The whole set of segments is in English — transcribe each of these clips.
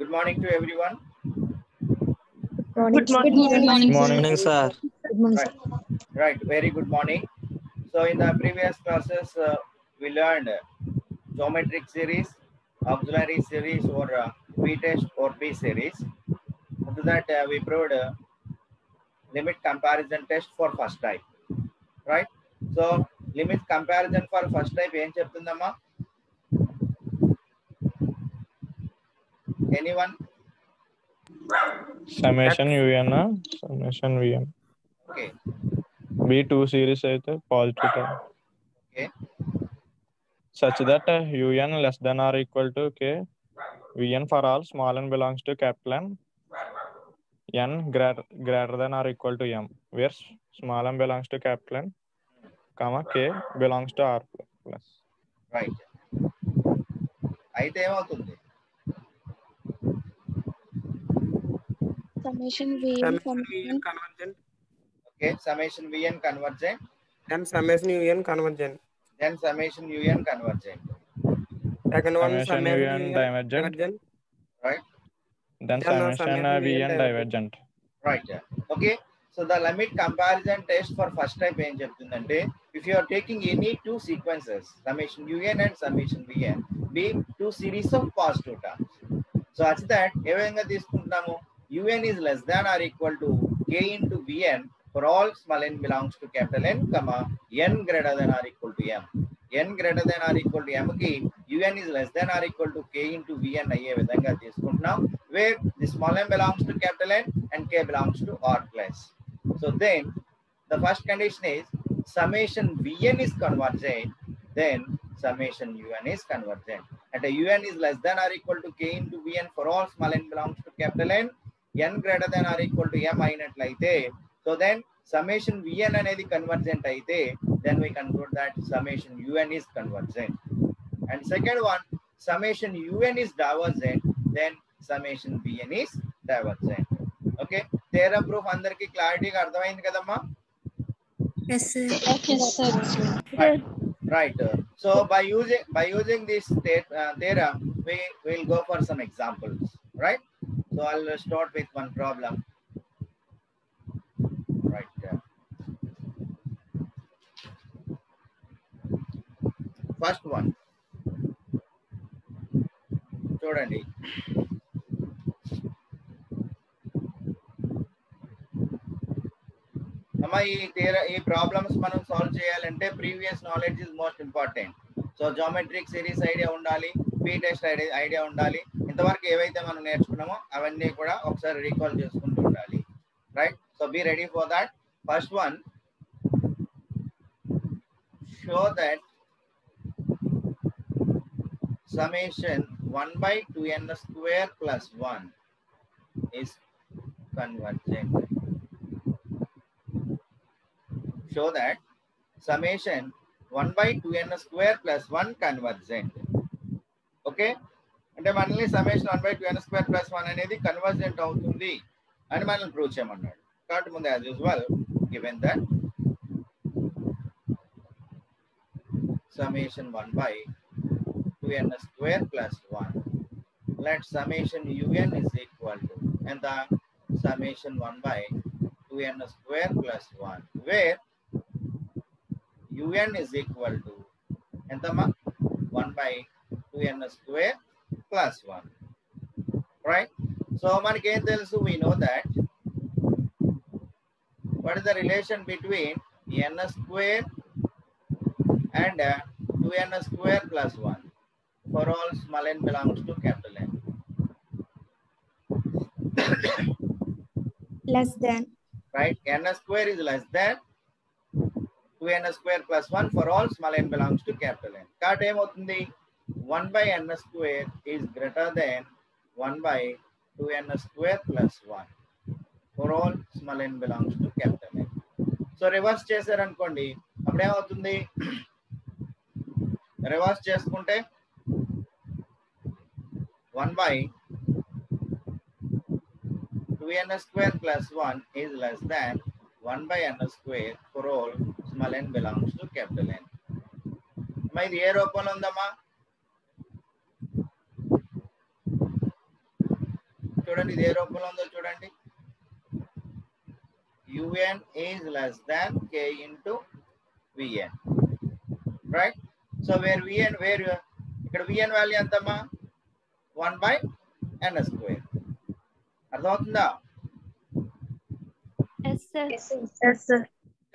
Good morning to everyone. Good morning. Good morning, sir. Good morning, Right. Right, very good morning. So in the previous classes, we learned geometric series, auxiliary series, or P test or P series. After that, we proved limit comparison test for first type. Right. So limit comparison for first type ఏం చెప్తుందమ్మా? Anyone? Summation UN, summation VM. Okay. B2 series అయితే positive term. Okay. Such that UN less than or equal to K, Vn for all small n belongs to capital N greater than or equal to M, where small m belongs to capital N, comma K belongs to R plus. Right. అయితే ఏమవుతుంది? Summation VN convergent. Okay, summation Vn convergent. Then summation UN convergent. Then summation Un convergent. Second one Summation UN divergent. Right. Then summation Vn divergent. Right. Okay. So the limit comparison test for first type ఏం చెప్తుందంటే, if you are taking any two sequences, summation Un and summation Vn, be two series of positive terms. So such that ఏ విధంగా తీసుకుంటున్నాము? Un is less than or equal to K into Vn for all small n belongs to capital N, comma n greater than or equal to M. n greater than or equal to M కి Un is less than or equal to K into Vn అయ్యే విధంగా తీసుకుంటున్నాం, where the small n belongs to capital N and K belongs to R plus. So then the first condition is summation Vn is convergent, then summation Un is convergent. And Un is less than or equal to K into Vn for all small n belongs to capital N, n greater than or equal to M అయినట్లయితే, so then summation Vn అనేది convergent అయితే, then we conclude that summation Un is convergent. And second one, summation Un is divergent, then summation Vn is divergent. Okay, theorem proof అందరికి క్లారిటీగా అర్థమైంది కదమ్మా? Yes, sir. Yes, sir. Right. Right. So by using this theorem, we will go for some examples. Right. So I'll start with one problem. Right. First one. చూడండి. అమ్మా ఈ problems మనం solve చేయాలంటే previous knowledge is most important. So geometric series idea ఉండాలి, P test idea ఉండాలి. ఇంతవరకు ఏవైతే మనం నేర్చుకున్నామో అవన్నీ కూడా ఒకసారి రీకాల్ చేసుకుంటూ ఉండాలి. Right. So be ready for that. First one, show that summation 1 by 2n square plus 1 is convergent. Show that summation 1 by 2n square plus 1 convergent. Okay, అంటే మనల్ని summation 1 by 2n square plus 1 అనేది convergent అవుతుంది అని మనల్ని prove చేయమన్నాడు. కాబట్టి ముందు as usual given that summation 1 by 2n square plus 1, let summation Un is equal to, and the summation 1 by 2n square plus 1, where Un is equal to entama 1 by 2n square plus 1. Right. So manaki em telusu, we know that what is the relation between n square and 2n square plus 1 for all small n belongs to capital N. Less than. Right. N square is less than 2n square plus 1 for all small n belongs to capital N. కాబట్టి ఏమవుతుంది? 1 by n square is greater than 1 by 2n square plus 1 for all small n belongs to capital N. So reverse చేశారనుకోండి, అప్పుడు ఏమవుతుంది? Reverse చేసుకుంటే 1 by 2n square plus 1 is less than 1 by n square for all small n belongs to capital N. అమ్మా ఇది ఏ రూపంలో ఉందమ్మా? చూడండి ఇది ఏ రూపంలో ఉందో చూడండి. UN is less than K into VN, right? So where VN, ఇక్కడ VN వాల్యూ ఎంతమ్మా? 1/n². అర్థమవుతుందా?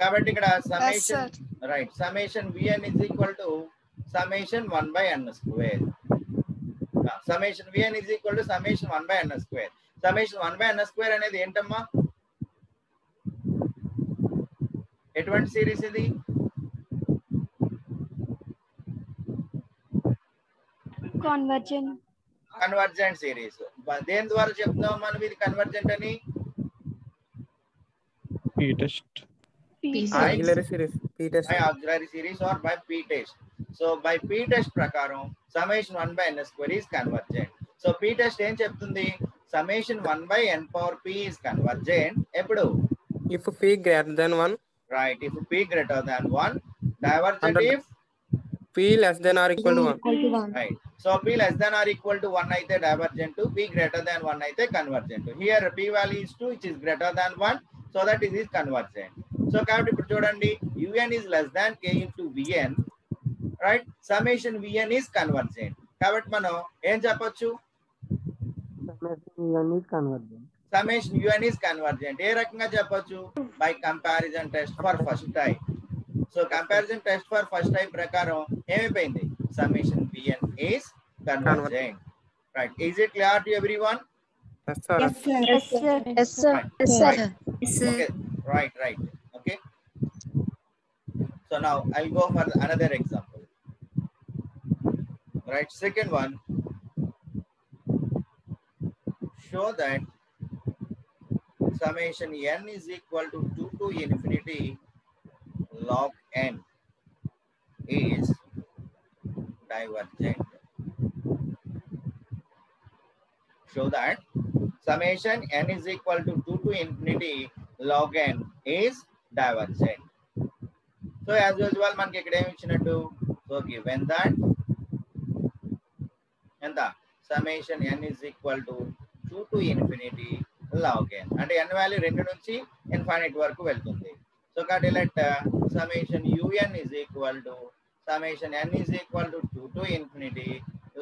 కాబట్టి ఇక్కడ summation right summation VN is equal to summation 1/n². Summation VN is equal to summation 1/n². Summation 1/n² అనేది ఏంటమ్మా? ఎటువంటి series ఇది? Convergent series. దేని ద్వారా చెప్తున్నాం మనం ఇది కన్వర్జెంట్ అని? p-test. Auxiliary series by auxiliary series or by p-test. So by p-test ప్రకారం summation 1/n² is convergent. So p-test ఏం చెప్తుంది? summation 1/n⁴ is convergent ఎప్పుడు? if p greater than 1, right, if p greater than 1, divergent if p less than or equal to 1. right. So p less than or equal to 1 అయితే divergent, p greater than 1 అయితే convergent. Here p value is 2 which is greater than 1, so that it is convergent. So కాబట్టి ఇప్పుడు చూడండి UN is less than K into VN, right? Summation VN is convergent. కాబట్టి మనం ఏం చెప్పొచ్చు? Summation UN is convergent. ఏ రకంగా చెప్పొచ్చు? By comparison test for first type. So comparison test for first type ప్రకారం ఏమైపోయింది? Summation VN is convergent. Right. Is it clear to everyone? Yes, sir. Okay. Right. Okay. So now I'll go for another example. Right. Second one. Show that summation n is equal to 2 to infinity log n is divergent. Show that summation n is equal to 2 to infinity log n is divergent. So as usual మనకి ఇక్కడ ఏమి ఇచ్చినట్టు? So given that ఎంత summation n is equal to 2 to infinity log n అంటే n value 2 నుంచి infinity వరకు వెళ్తుంది. So కాబట్టి let summation UN is equal to summation n is equal to 2 to infinity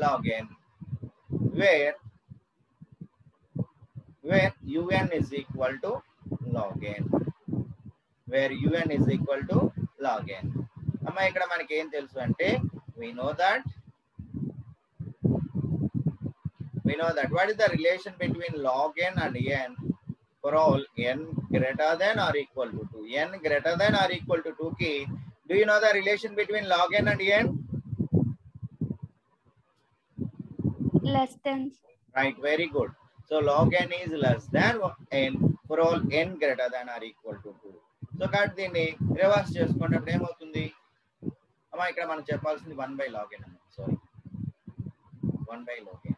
log n where UN is equal to log n, where UN is equal to log n. అమ్మ ఇక్కడ మనకి ఏం తెలుసు అంటే we know that what is the relation between log n and n for all n greater than or equal to 2. N greater than or equal to 2 ki, do you know the relation between log n and n? Less than. Right, very good. So log n is less than n for all n greater than or equal to 2. So కాబట్టి దీన్ని reverse చేసుకున్నప్పుడు ఏమవుతుంది? అమ్మా ఇక్కడ మనం చెప్పాల్సింది 1/log n అన్న. Sorry 1/log n.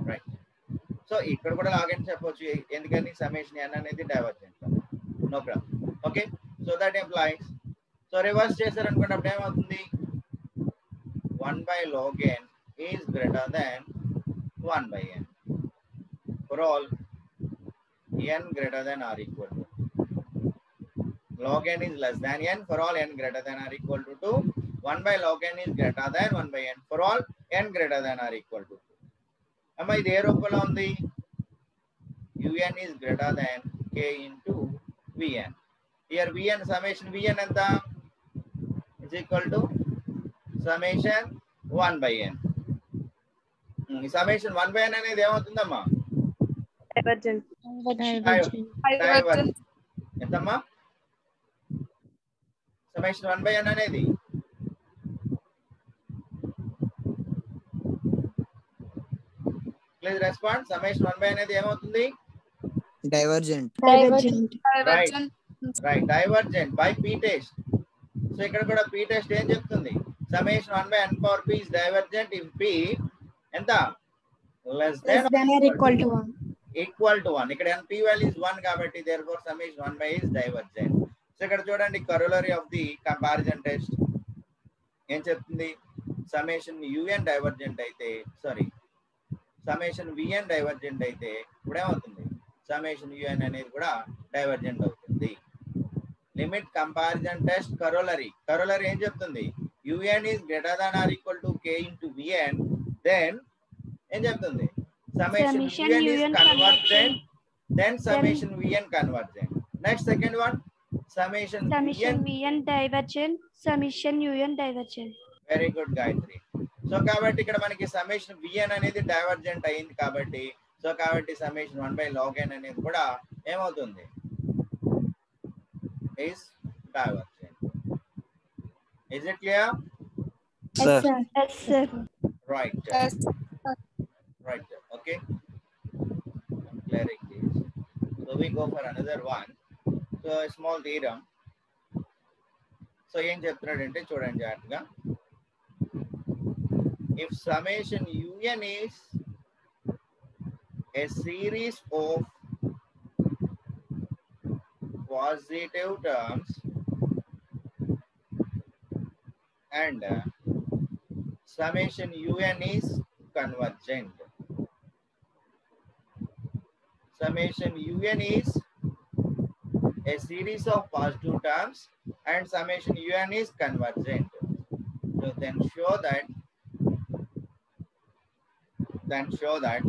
Right. So ఇక్కడ కూడా log n చెప్పొచ్చు ఎందుకని సమ్మేషన్ n అనేది divergent. No problem. Okay. So that implies so reverse చేశారు అనుకున్నప్పుడు ఏమవుతుంది? 1/log n is greater than 1/n for all n greater than or equal to. Log n is less than n for all n greater than or equal to 2. 1/log n is greater than 1/n for all n greater than or equal to 2. అమ్మ ఇది ఏ రూపంలో ఉంది? UN is greater than K into VN. Here VN summation VN ఎంత? is equal to summation 1/n. Summation 1/n అనేది ఏమవుతుందమ్మా? Divergent. ఎంతమ్మా? summation 1/n అనేది please respond. summation 1/n అనేది ఏమవుతుంది? Divergent. Right, divergent by p-test. So ఇక్కడ కూడా p-test ఏం చెప్తుంది? summation 1/n⁴p is divergent if p ఎంత? less than or equal to 1. ఇక్కడ p value is 1 కాబట్టి therefore summation 1/n is divergent. So ఇక్కడ చూడండి corollary of the comparison test ఏం చెప్తుంది? సమేషన్ యుఎన్ డైవర్జెంట్ అయితే సమేషన్ విఎన్ డైవర్జెంట్ అయితే ఇప్పుడు ఏమవుతుంది, సమేషన్ యుఎన్ అనేది కూడా డైవర్జెంట్ అవుతుంది. లిమిట్ కంపారిజన్ టెస్ట్ కరోలరీ ఏం చెప్తుంది, u n is greater than or equal to k into v n, then ఏం చెప్తుంది, summation u n is convergent, then summation v n convergent. Next second one summation v n divergent, summation u n divergent. Very good Gayatri. So కాబట్టి ఇక్కడ మనకి summation VN అనేది divergent అయింది కాబట్టి, so కాబట్టి summation 1/log n అనేది కూడా ఏమవుతుంది, is divergent. Is it clear? Sir. Yes, sir. Right. Right. Okay. Clearing this. So we go for another one. So a small theorem. So ఏం చెప్తున్నాడంటే చూడండి జాగ్రత్తగా. If summation un is a series of positive terms and summation un is convergent. Summation un is a series of positive terms and summation un is convergent. So then show that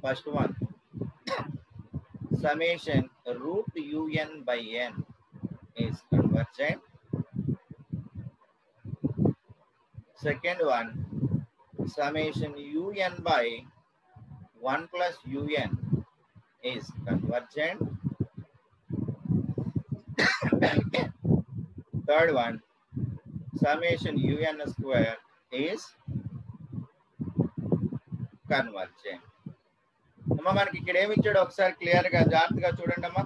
first one, summation root un by n is convergent. Second one, summation un by 1 plus un is convergent. Third one, summation un square is convergent. అమ్మా మనకి ఇక్కడ ఏమి ఇచ్చాడు ఒకసారి clear గా జాగ్రత్తగా చూడండి అమ్మా.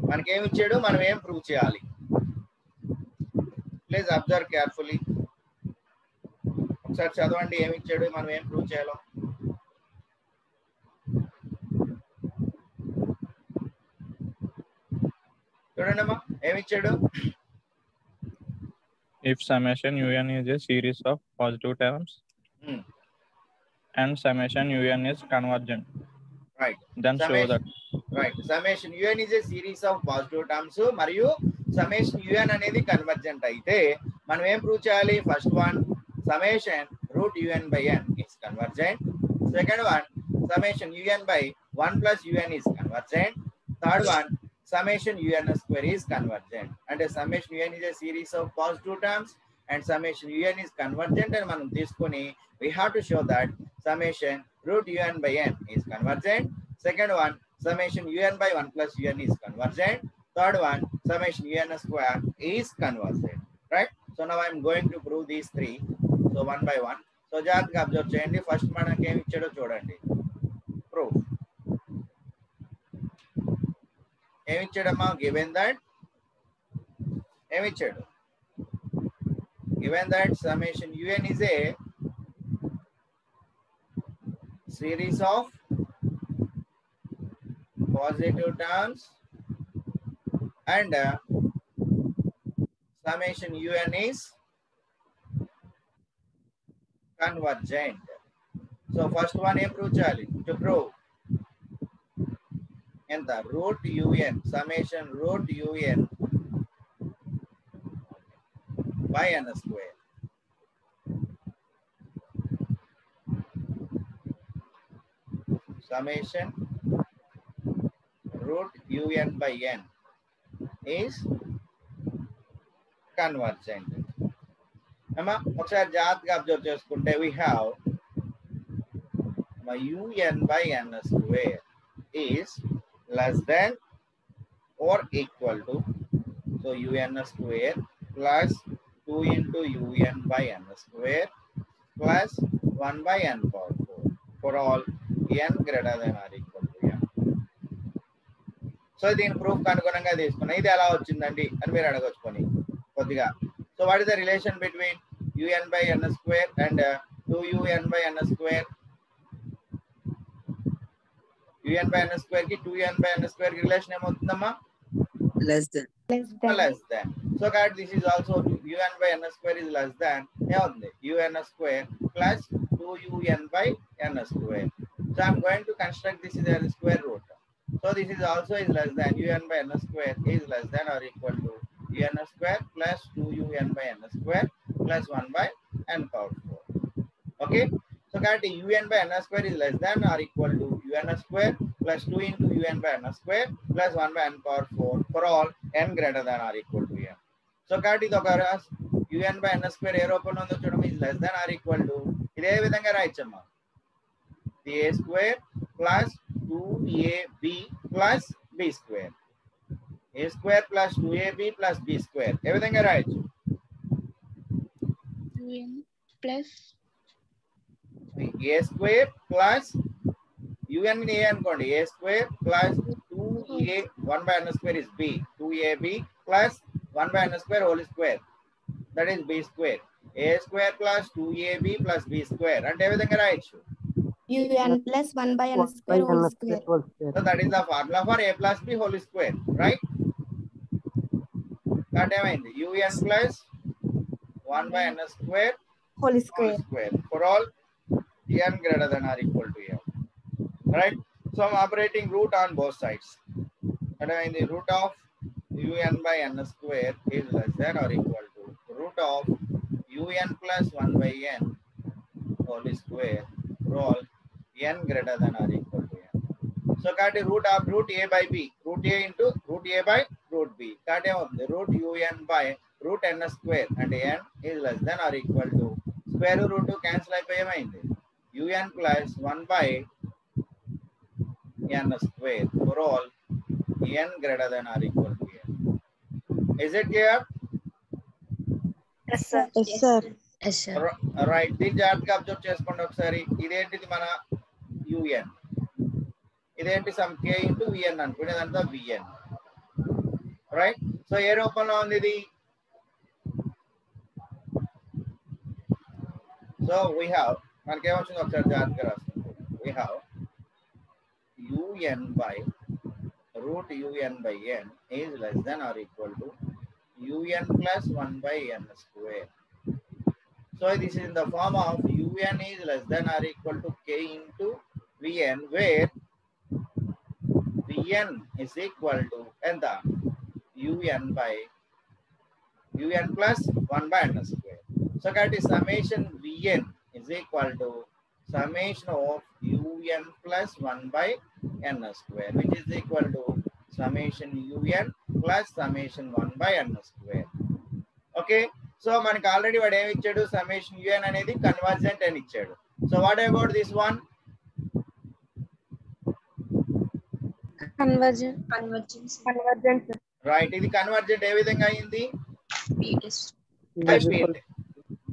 మనకి ఏమి ఇచ్చాడు, మనం ఏం ప్రూవ్ చేయాలి, ప్లీజ్ అబ్జర్వ్ కేర్ఫుల్లీ. ఒకసారి చదవండి ఏమి ఇచ్చాడు, మనం ఏం ప్రూవ్ చేయాలో. చూడండి అమ్మా ఏమి ఇచ్చాడు. If summation un is a series of positive terms and summation un is convergent, right, then show that. Right, summation un is a series of positive terms మరియు summation un అనేది కన్వర్జెంట్ అయితే మనం ఏం ప్రూవ్ చేయాలి. First one, summation root un by n is convergent. Second one, summation un by 1 plus un is convergent. Third one, summation un square is convergent. And summation un is a series of positive terms and summation un is convergent, and మనం తీసుకొని we have to show that summation root un by n is convergent. Second one, summation un by 1 plus un is convergent. Third one, summation un square is convergent. Right? So now I am going to prove these three. So one by one. So జాగ్రత్తగా observe చేయండి. First మనకి ఏమి ఇచ్చాడో చూడండి. Proof ఏమి ఇచ్చాడమ్మా, given that ఏమి ఇచ్చాడు, given that summation un is a series of positive terms and summation un is convergent. So first one ఏం ప్రూవ్ చేయాలి, to prove ఎంత root un, summation root un by n square. Summation root un by n is convergent. అమ్మా ఒకసారి జాగ్రత్తగా observe చేసుకుంటే we have un by n square is less than or equal to, so un square plus 2 into un by n square plus 1 by n power 4 for all n greater than or equal to n. So దీని proof కనుగొనంగా తీసుకున్నా. ఇది ఎలా వచ్చిందండి అని మీరు అడగొచ్చుకొని కొద్దిగా. So what is the relation between un by n square and 2un by n square? un by n square కి 2un by n square కి relation ఏమవుతుందమ్మా, less than. less than. So that this is also un by n square is less than un square plus 2un by n square. So I'm going to construct this is a square root. So this is also is less than un by n square is less than or equal to un square plus 2un by n square plus 1 by n power 4. Okay. So that un by n square is less than or equal to un square plus 2 into un by n square plus 1 by n power 4 for all n greater than or equal to n. So that is un by n square ఏ రూపంలో ఉందో చూడడం is less than or equal to ఇదే విధంగా రాయొచ్చమ్మా a square plus 2ab plus b square. A square plus 2ab plus b square ఏ విధంగా రాయొచ్చు un plus a square plus un ని a అనుకోండి a square plus 2a 1 by n square is b 2ab plus 1 by n square whole square that is b square. A square plus 2ab plus b square అంటే ఏ విధంగా రాయొచ్చు un plus 1 by n square whole square. So that is the formula for a plus b whole square, right? That ఏమైంది un plus 1 by n square Whole whole square. square for all n greater than or equal to m, right? So I'm operating root on both sides. That means the root of un by n square is less than or equal to root of un plus 1 by n whole square for all n greater than or equal to n. So got a root of root a by b, root a into root a by root b. Got a root un by root n square and n is less than or equal to square root to cancel అయిపోయేమైంది un plus 1 by n square for all n greater than or equal to n. Is it clear? yes sir. Yes, sir. Yes, sir. Right. దీన్ని జాగ్రత్తగా observe చేసుకోండి ఒకసారి ఇదేంటిది మన un ఇదేంటి sum k into vn అనుకునేదంతా vn right. So ఏ రూపంలో ఉంది ఇది సో వీ హ్యావ్ మనకేమొచ్చింది ఒకసారి జాగ్రత్తగా రాసుకుంటాం we have un by root un by n is less than or equal to un plus 1 by n square. So this is in the form of un is less than or equal to k into vn where vn is equal to enta un by un plus 1 by n square. So that is summation vn is equal to summation of un plus 1 by n square which is equal to summation un plus summation 1 by n square. Okay. So మనకి already వాడు ఏమి ఇచ్చాడు summation un అనేది convergent అని ఇచ్చాడు. So what about this one Convergent. Right. ఇది convergent ఏ విధంగా అయింది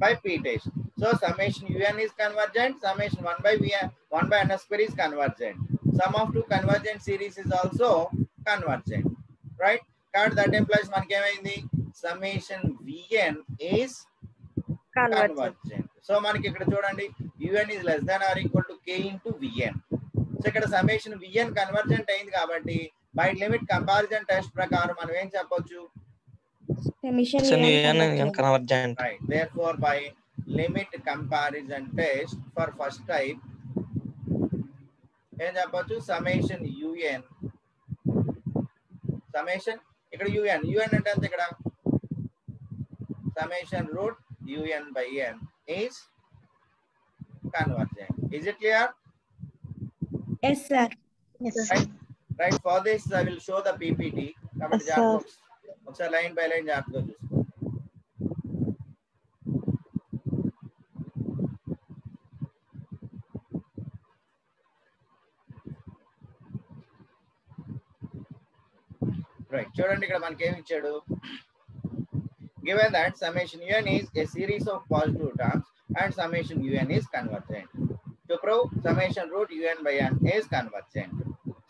by p test. So summation un is convergent, summation 1 by n square is convergent. Sum of two convergent series is also convergent, right? That implies మనకి ఏమైంది summation vn is convergent. So మనకి ఇక్కడ చూడండి un is less than or equal to k into vn. So ఇక్కడ summation vn convergent అయింది కాబట్టి by limit comparison test ప్రకారం మనం ఏం చెప్పొచ్చు Summation un convergent. right. Therefore by limit comparison test for first type ఏం చెప్పొచ్చు summation un summation ఇక్కడ un అంటే అంత ఇక్కడ summation root un by n is convergent. Is it clear? Yes, sir. Right. For this I will show the ppt. కాబట్టి జాగ్రత్తగా ఒకసారి line by line జాగ్రత్తగా చూసుకో. రైట్. చూడండి ఇక్కడ మనకి ఏమి ఇచ్చాడు given that summation un is a series of positive terms and summation un is convergent. To prove summation root un by n is convergent,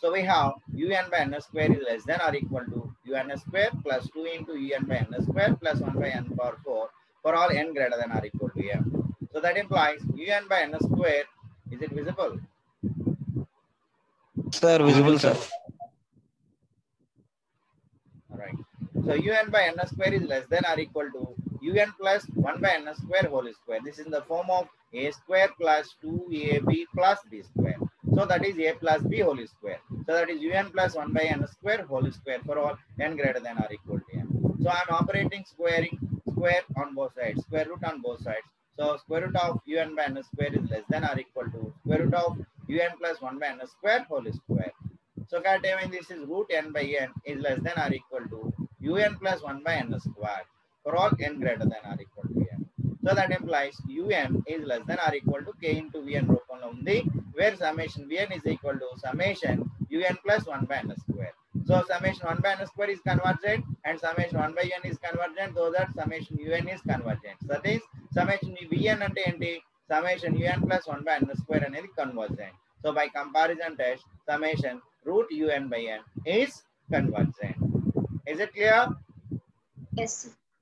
so we have un by n square is less than or equal to un square plus 2 into un by n square plus 1 by n power 4 for all n greater than or equal to m. So that implies un by n square, is it visible? Sir, visible, sir. All right. So un by n square is less than or equal to un plus 1 by n square whole square. This is in the form of a square plus 2ab plus b square. So that is a plus b whole square. So that is un plus 1 by n square whole square for all n greater than or equal to n. So I am operating squaring square on both sides, square root on both sides. So square root of un by n square is less than or equal to square root of un plus 1 by n square whole square. So when this is root n by n is less than or equal to un plus 1 by n square for all n greater than or equal to n. So that implies un is less than or equal to k into vn రూపంలో ఉంది, where summation vn is equal to summation un plus 1 by n square. So summation 1 by n square is convergent and summation 1 by n is convergent, so that summation un is convergent. That is summation vn అంటే ఏంటి, summation un plus 1 by n square అనేది convergent. So by comparison test, summation root un by n is convergent. Is it clear? Yes.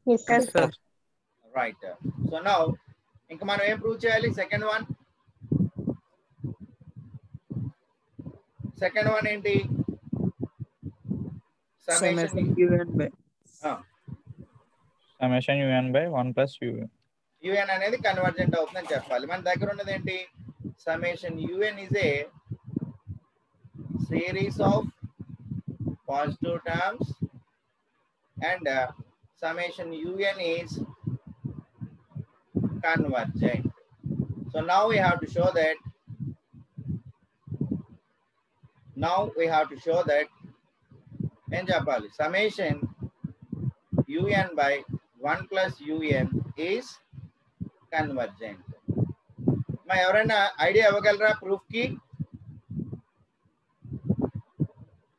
Yes, sir. Right. So now ఇంకా మనం ఏం prove చేయాలి? Second one ఏంటి? Summation un by summation un by 1 plus un. un అనేది convergent అవుతుందని చెప్పాలి. మన దగ్గర ఉన్నది ఏంటి? summation un is a series of positive terms and summation un is convergent. So now we have to show that ఏం చెప్పాలి? summation un by 1 plus un is convergent. మా ఎవరైనా ఐడియా ఇవ్వగలరా ప్రూఫ్ కి?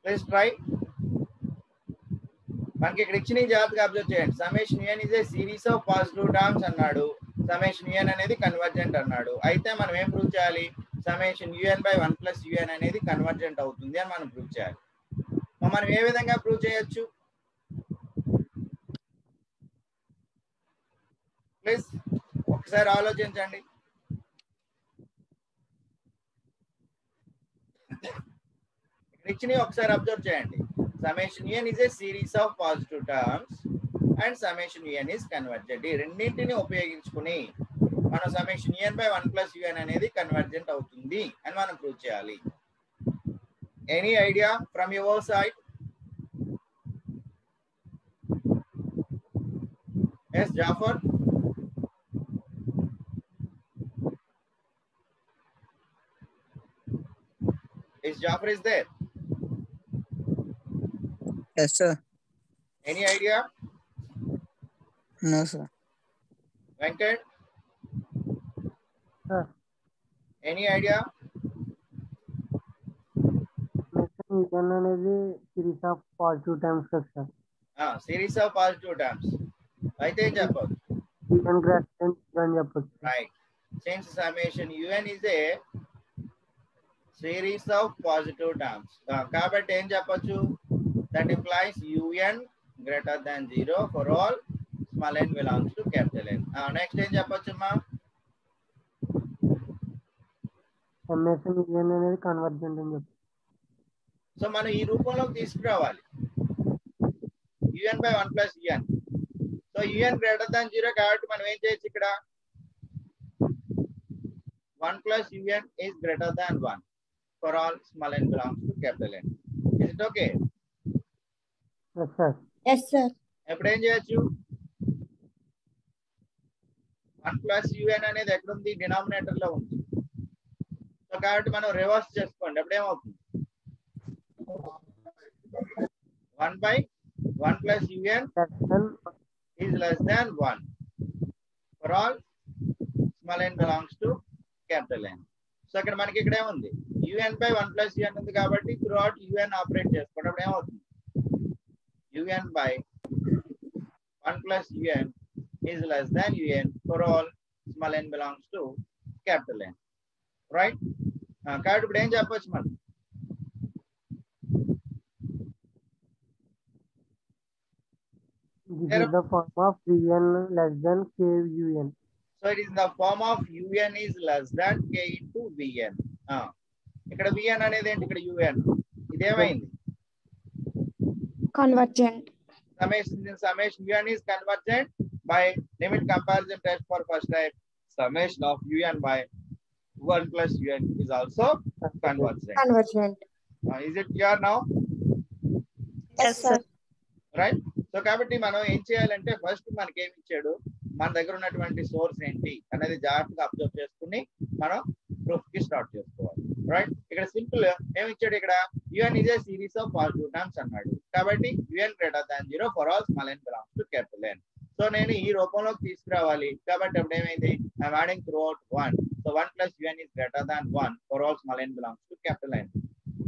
Please try. మనకి ఇక్కడ ఇచ్చిన జాగ్రత్తగా అబ్జర్వ్ చేయండి. summation un is a series of positive terms అన్నాడు, summation un అనేది కన్వర్జెంట్ అన్నాడు. అయితే మనం ఏం ప్రూవ్ చేయాలి? summation un by 1 plus un అనేది కన్వర్జెంట్ అవుతుంది అని మనం ప్రూవ్ చేయాలి. మనం ఏ విధంగా ప్రూవ్ చేయొచ్చు? ప్లీజ్ ఒకసారి ఆలోచించండి. ఇచ్చినవి ఒకసారి అబ్జర్వ్ చేయండి. summation un is a series of positive terms and summation un is convergent. ఈ రెండింటిని ఉపయోగించుకుని మనం summation un by 1 plus un అనేది కన్వర్జెంట్ అవుతుంది అని మనం ప్రూవ్ చేయాలి. Any idea from your side? Yes Jafar. Is Jafar is there? Yes, sir. Any idea? No, sir. Venkat? Sir. Any idea? un అనేది series of positive terms కదా sir. Series of positive terms. అయితే ఏం చెప్పొచ్చు? un greater than 0 అని చెప్పొచ్చు. Right. Since summation un is a series of positive terms, కాబట్టి ఏం చెప్పొచ్చు? That implies un greater than 0 for all small n belongs to capital N. Next ఏం చెప్పొచ్చు అమ్మా? summation un అనేది కన్వర్జెంట్ అని చెప్పొచ్చు. సో మనం ఈ రూపంలోకి తీసుకురావాలి un by 1 plus un. So un greater than 0 కాబట్టి మనం ఏం చేయొచ్చు? ఇక్కడ 1 plus un is greater than 1 for all small n belongs to capital N. Is it okay? Yes, sir. Yes, sir. ఎప్పుడు ఏం చేయొచ్చు? 1 plus un అనేది ఎక్కడ ఉంది? డినామినేటర్ లో ఉంది. సో కాబట్టి మనం రివర్స్ చేసుకోండి. అప్పుడు ఏమవుతుంది? 1 by 1 plus un is less than 1 for all small n belongs to capital N. So ఇక్కడ మనకి ఇక్కడ ఏముంది? un by 1 plus un ఉంది కాబట్టి త్రూ అవుట్ un ఆపరేట్ చేసుకోండి. అప్పుడు ఏమవుతుంది? un by 1 plus un is less than un for all small n belongs to capital N. Right? కాబట్టి ఇప్పుడు ఏం చెప్పొచ్చు మనం? This is the form of un less than k un. So it is in the form of un is less than k into vn. ఇక్కడ vn అనేది ఏంటి? ఇక్కడ un. ఇదేమైంది? Convergent. summation un is convergent by limit comparison test for first type. Summation of un by 1 plus un is also convergent. Convergent. Is it clear now? Yes, sir. Right. So కాబట్టి మనం ఏం చేయాలంటే first మనకి ఏమి ఇచ్చాడు, మన దగ్గర ఉన్నటువంటి సోర్స్ ఏంటి అనేది జాగ్రత్తగా అబ్జర్వ్ చేసుకుని మనం ప్రూఫ్ కి స్టార్ట్ చేసుకోవాలి. రైట్. ఇక్కడ సింపుల్ ఏమి ఇచ్చాడు, ఇక్కడ UN is a series of positive terms అన్నాడు. కాబట్టి UN greater than 0 for all small n belongs to capital N. So నేను ఈ రూపంలోకి తీసుకురావాలి. కాబట్టి అప్పుడు ఏమైంది, I'm adding through out 1. So 1 plus un is greater than 1 for all small n belongs to capital N.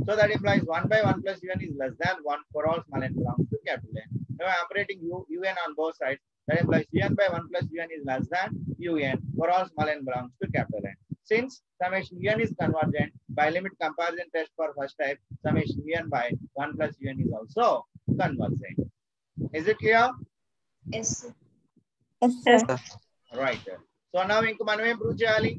So that implies 1 by 1 plus un is less than 1 for all small n belongs to capital N. Now I am operating un on both sides. That implies un by 1 plus un is less than un for all small n belongs to capital N. Since summation un is convergent by limit comparison test for first type, summation un by 1 plus un is also convergent. Is it clear? Yes, sir. Yes, sir. Right. So now ఇంక మనం ఏం prove చేయాలి?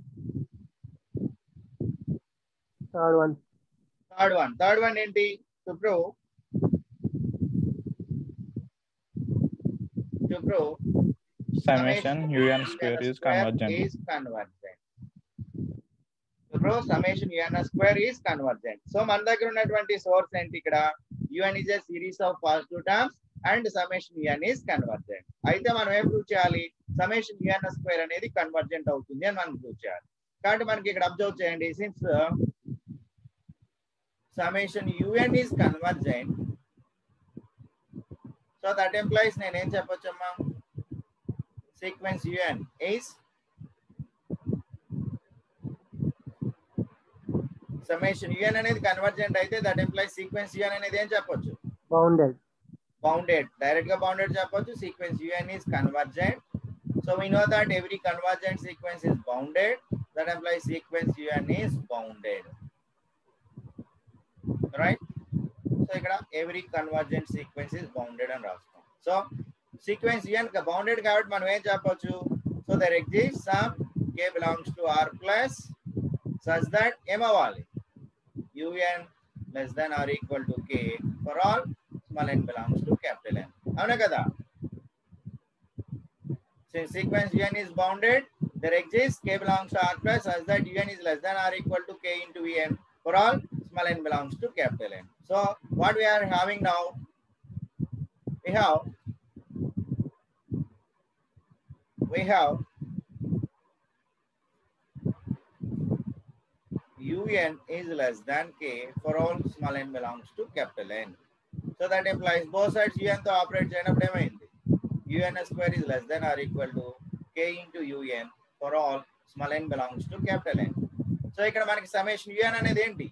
Third one ఏంటి? to prove summation un square is convergent. To prove summation un square is convergent. So మన దగ్గర ఉన్నటువంటి source ఏంటి, ఇక్కడ un is a series of positive terms and summation un is convergent. అయితే మనం ఏం ప్రూవ్ చేయాలి, summation un square అనేది కన్వర్జెంట్ అవుతుంది అని మనం ప్రూవ్ చేయాలి. కాబట్టి మనకి ఇక్కడ అబ్జర్వ్ చేయండి, since summation un is convergent, so that implies నేను ఏం చెప్పొచ్చమ్మా, sequence un is summation un అనేది కన్వర్జెంట్ అయితే that implies sequence un అనేది ఏం చెప్పొచ్చు, bounded. డైరెక్ట్ గా bounded చెప్పొచ్చు. sequence un is convergent, so we know that every convergent sequence is bounded. That implies sequence un is bounded. Right. So ఇక్కడ every convergent sequence is bounded అని రాస్తాం. So sequence un bounded కాబట్టి మనం ఏం చెప్పొచ్చు, so there exists some k belongs to r plus such that ఏమవ్వాలి, un less than or equal to k for all small n belongs to capital N. అవునా కదా? Since sequence un is bounded, there exists k belongs to r plus such that un is less than or equal to k into un for all small n belongs to capital N. So what we are having now, we have un is less than k for all small n belongs to capital N. So that implies both sides un తో operate చేయనప్పుడు ఏమైంది, un square is less than or equal to k into un for all small n belongs to capital N. So ఇక్కడ మనకి summation un అనేది ఏంటి,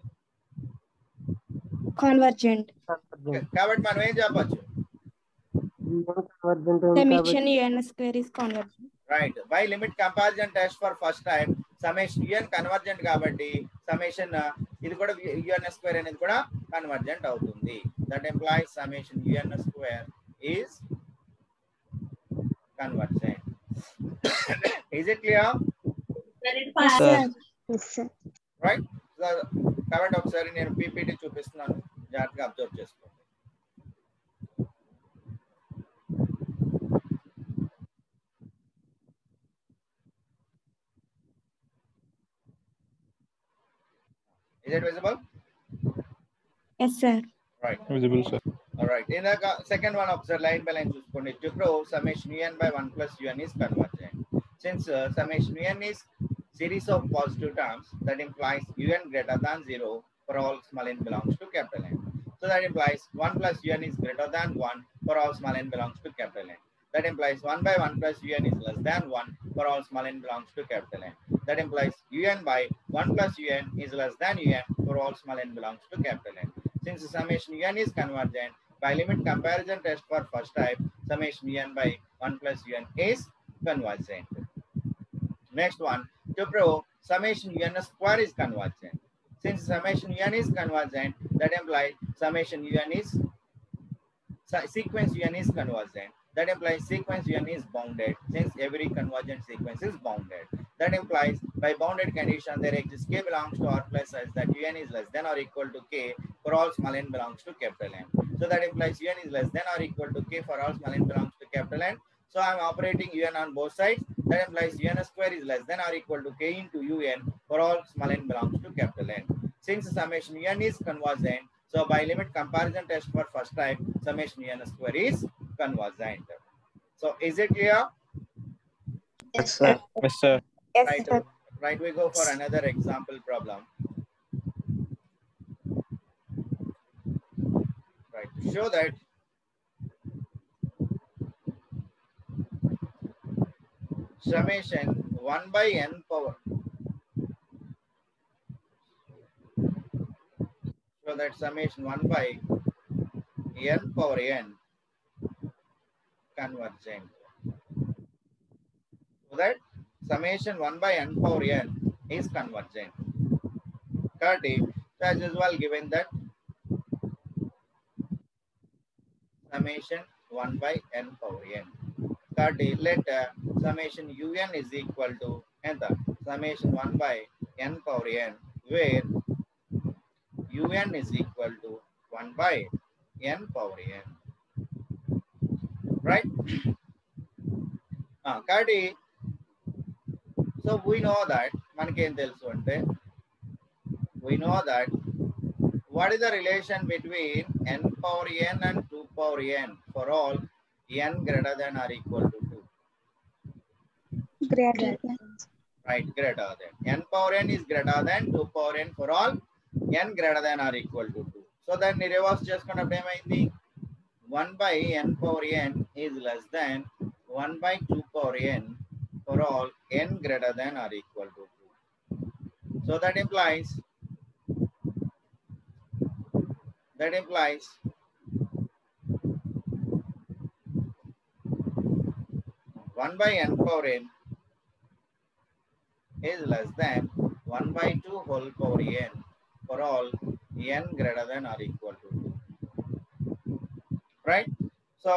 Convergent. కాబట్టి మనం ఏం చెప్పొచ్చు, Summation un square is convergent. Right. By limit comparison test for first time summation un convergent కాబట్టి summation ఇది కూడా un స్క్వేర్ అనేది కూడా కన్వర్జెంట్ అవుతుంది. That employees summation un square is convergent. Is it clear? Yes, sir. Yes, sir. Right. కాబట్టి ఒకసారి నేను PPT చూపిస్తున్నాను, జాగ్రత్తగా అబ్జర్వ్ చేసుకోండి. Is it visible? Yes, sir. Right. Visible, sir. All right. In the second one, observe line by line చూసుకోండి. To prove summation un by 1 plus un is convergent. Since summation un is series of positive terms, that implies un greater than 0 for all small n belongs to capital N. So that implies 1 plus un is greater than 1 for all small n belongs to capital N. That implies 1 by 1 plus un is less than 1 for all small n belongs to capital N. That implies un by 1 plus un is less than un for all small n belongs to capital N. Since the summation un is convergent, by limit comparison test for first type, summation un by 1 plus un is convergent. Next one, to prove summation un square is convergent. Since summation un is convergent, that implies summation un is sequence un is convergent. That implies sequence un is bounded, since every convergent sequence is bounded. That implies by bounded condition there exists k belongs to r plus such that un is less than or equal to k for all small n belongs to capital N. So that implies un is less than or equal to k for all small n belongs to capital N. So I am operating un on both sides. That implies un square is less than or equal to k into un for all small n belongs to capital N. Since summation un is convergent, so by limit comparison test for first type, summation un square is convergent. So is it clear? Yes, sir. Yes, sir. Right. Right. We go for another example problem. Right. To show that summation 1 by n power. So that summation 1 by n power n convergent. So that summation 1 by n power n is convergent. Currently, so as usual given that summation 1 by n power n. Currently, let summation un is equal to summation 1 by n power n, where un is equal to 1 by n power n. Right? Currently, so we know that we know that what is the relation between n power n and 2 power n for all n greater than or equal to 2? Greater than. Right, greater than. N power n is greater than 2 power n for all n greater than or equal to 2. So then reverse చేసుకున్నప్పుడు ఏమైంది 1 by n power n is less than 1 by 2 power n for all n greater than or equal to 2. So that implies 1 by n power n is less than 1 by 2 whole power n for all n greater than or equal to 2. Right? So,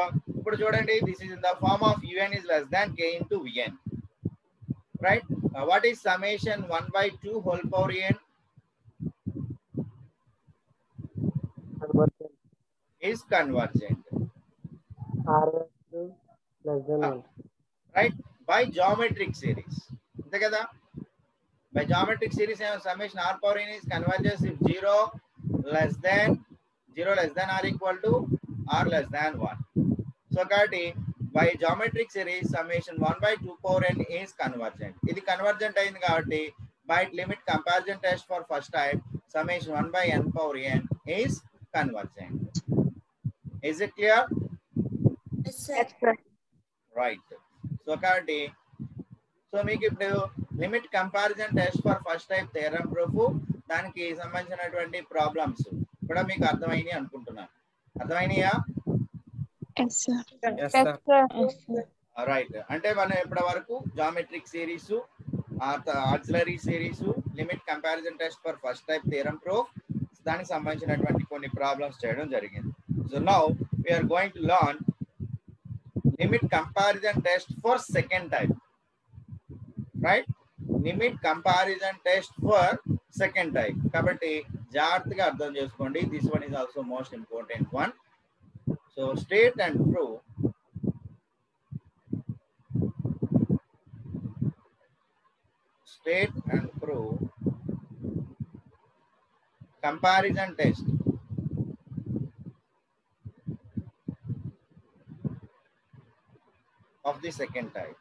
this is in the form of un is less than k into vn. Right? What is summation 1 by 2 whole power n? Convergent. Is convergent. R less than 1. Right? By geometric series. By geometric series, summation r power n is converges if 0 less than or equal to r less than 1. So, by geometric series, summation 1 by 2 power n is convergent. This convergent is by limit comparison test for first type, summation 1 by n power n is convergent. Is it clear? Yes, sir. Right. So, so make it limit comparison test for first type theorem proof. దానికి సంబంధించినటువంటి problems కూడా మీకు అర్థమైనాయి అనుకుంటున్నాను. అర్థమైనాయా? Yes, sir. Yes, sir. Right. అంటే మనం ఇప్పటి వరకు geometric series, auxiliary series, limit comparison test for first type theorem proof దానికి సంబంధించినటువంటి కొన్ని ప్రాబ్లమ్స్ చేయడం జరిగింది. So now we are going to learn limit comparison test for second type. Right? Limit comparison test for second type. కాబట్టి జాగ్రత్తగా అర్థం చేసుకోండి. This one is also most important one. So state and prove comparison test of the second type.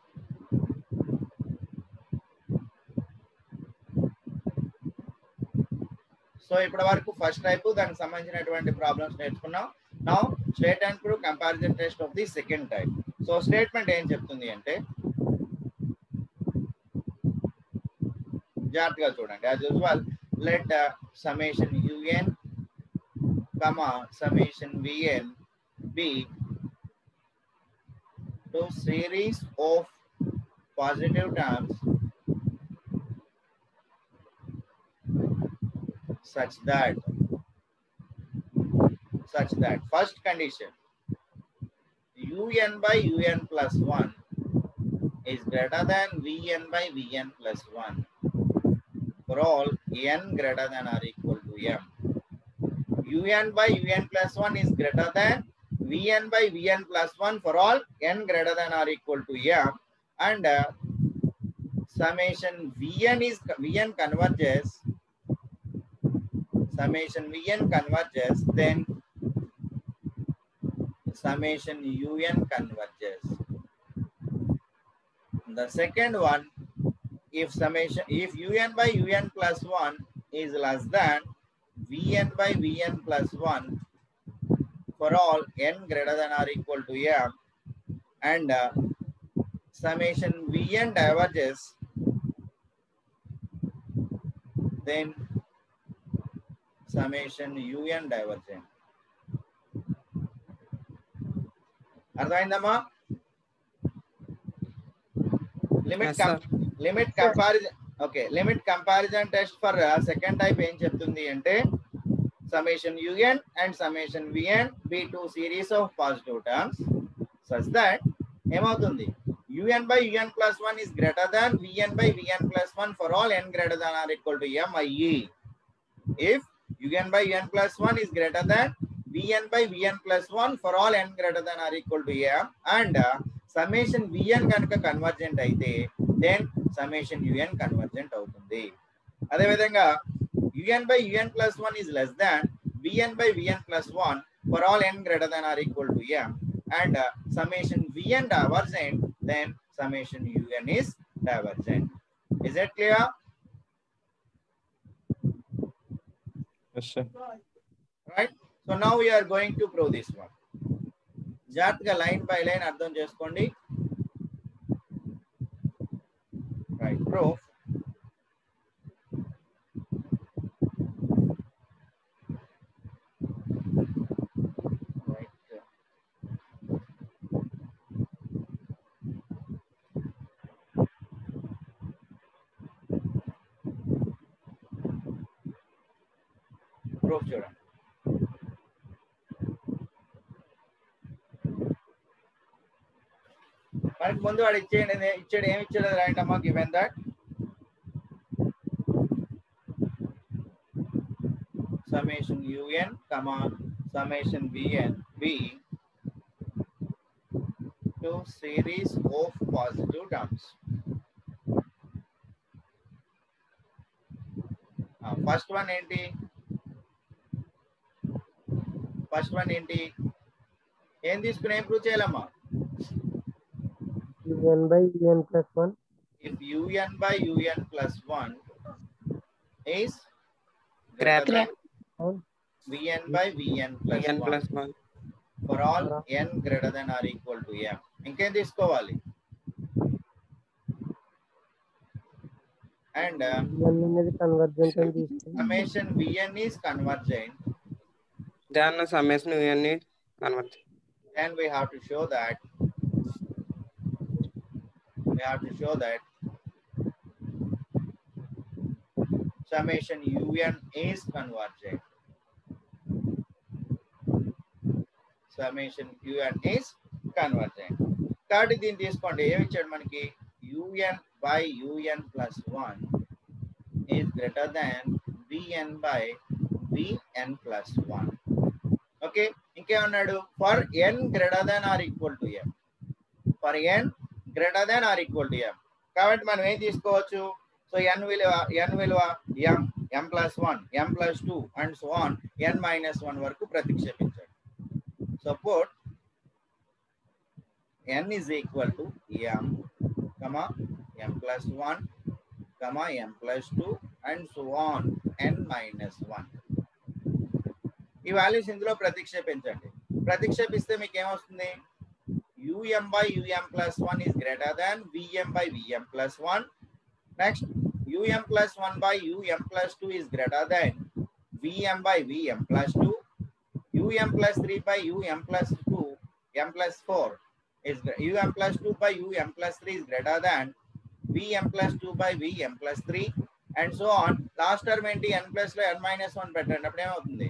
So ఇప్పటి వరకు first type దానికి సంబంధించినటువంటి problems నేర్చుకున్నాం. Now state and prove comparison test of the second type. So statement ఏం చెప్తుంది అంటే జాగ్రత్తగా చూడండి. As usual let summation un comma summation vn be two series of positive terms such that first condition un by un plus 1 is greater than vn by vn plus 1 for all n greater than or equal to m, un by un plus 1 is greater than vn by vn plus 1 for all n greater than or equal to m, and summation vn converges, then summation un converges. The second one, if un by un plus 1 is less than vn by vn plus 1 for all n greater than or equal to m, and summation vn diverges, then summation un divergent. అర్థమైందమ్మా? Limit comparison. Okay, limit comparison test for second type ఏం చెప్తుంది అంటే summation un and summation vn be two series of positive terms such that ఏమవుతుంది un by un plus 1 is greater than vn by vn plus 1 for all n greater than or equal to m, i.e. if un by un plus 1 is greater than vn by vn plus 1 for all n greater than or equal to m, and summation vn కనుక convergent అయితే then summation un convergent అవుతుంది. అదే విధంగా un by un plus 1 is less than vn by vn plus 1 for all n greater than or equal to m, and summation vn divergent, then summation un is divergent. Is it clear? Yes, sir. Right. So now we are going to prove this one. జాగ్రత్తగా line by line అర్థం చేసుకోండి. Right. Proof. Proof చూడండి. మనకి ముందు వాడు ఇచ్చాడు ఏమి ఇచ్చాడు రాయండి అమ్మా. Given that summation un comma summation vn be two series of positive terms. First one ఏంటి? ఏం తీసుకుని ఏం ప్రూవ్ చేయాలమ్మా? un by un plus 1. If un by un plus 1 is greater than vn by vn plus 1 for all n greater than or equal to m. ఇంకేం తీసుకోవాలి? And summation vn is convergent, then summation un is convergent. then we have to show that summation un is convergent. Summation un is convergent. కాబట్టి దీన్ని తీసుకోండి. ఏమి ఇచ్చాడు మనకి? un by un plus 1 is greater than vn by vn plus 1. Okay, ఇంకేమన్నాడు? For n greater than or equal to m. For n greater than or equal to m. కాబట్టి మనం ఏం తీసుకోవచ్చు? సో n విలువ m plus 1, m plus 2 and so on n minus 1 వరకు ప్రతిక్షేపించాడు. So put n is equal to m, m plus 1, m plus 2 and so on n minus 1. ఈ values ఇందులో ప్రతిక్షేపించండి. ప్రతిక్షేపిస్తే మీకు ఏమొస్తుంది? um by um plus 1 is greater than vm by vm plus 1. Next, um plus 1 by um plus 2 is greater than vm by vm plus 2. um plus 3 by um plus 2, m plus 4 is um plus 2 by um plus 3 is greater than vm plus 2 by vm plus 3 and so on. Last term ఏంటి? n plus లో n minus 1 పెట్టండి. అప్పుడు ఏమవుతుంది?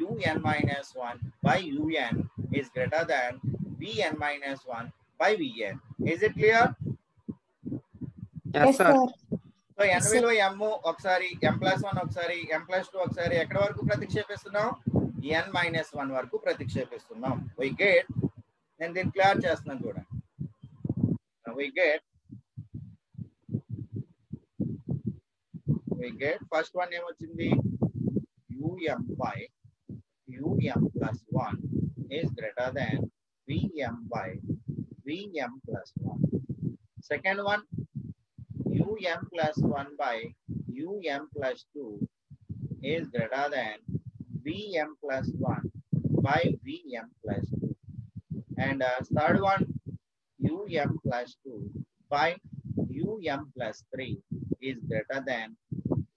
un minus 1 by un is greater than vn minus 1 by vn. Is it clear? Yes, sir. So n విలువ m ఒకసారి, m plus 1 ఒకసారి, m plus 2 ఒకసారి, ఎక్కడ వరకు ప్రతిక్షేపిస్తున్నాం? n-1 వరకు ప్రతిక్షేపిస్తున్నాం. We get, నేను దీన్ని క్లియర్ చేస్తున్నాను చూడండి. We get first one ఏమొచ్చింది, um by um plus 1 is greater than vm by vm plus 1. Second one, um plus 1 by um plus 2 is greater than vm plus 1 by vm plus 2. And third one, um plus 2 by um plus 3 is greater than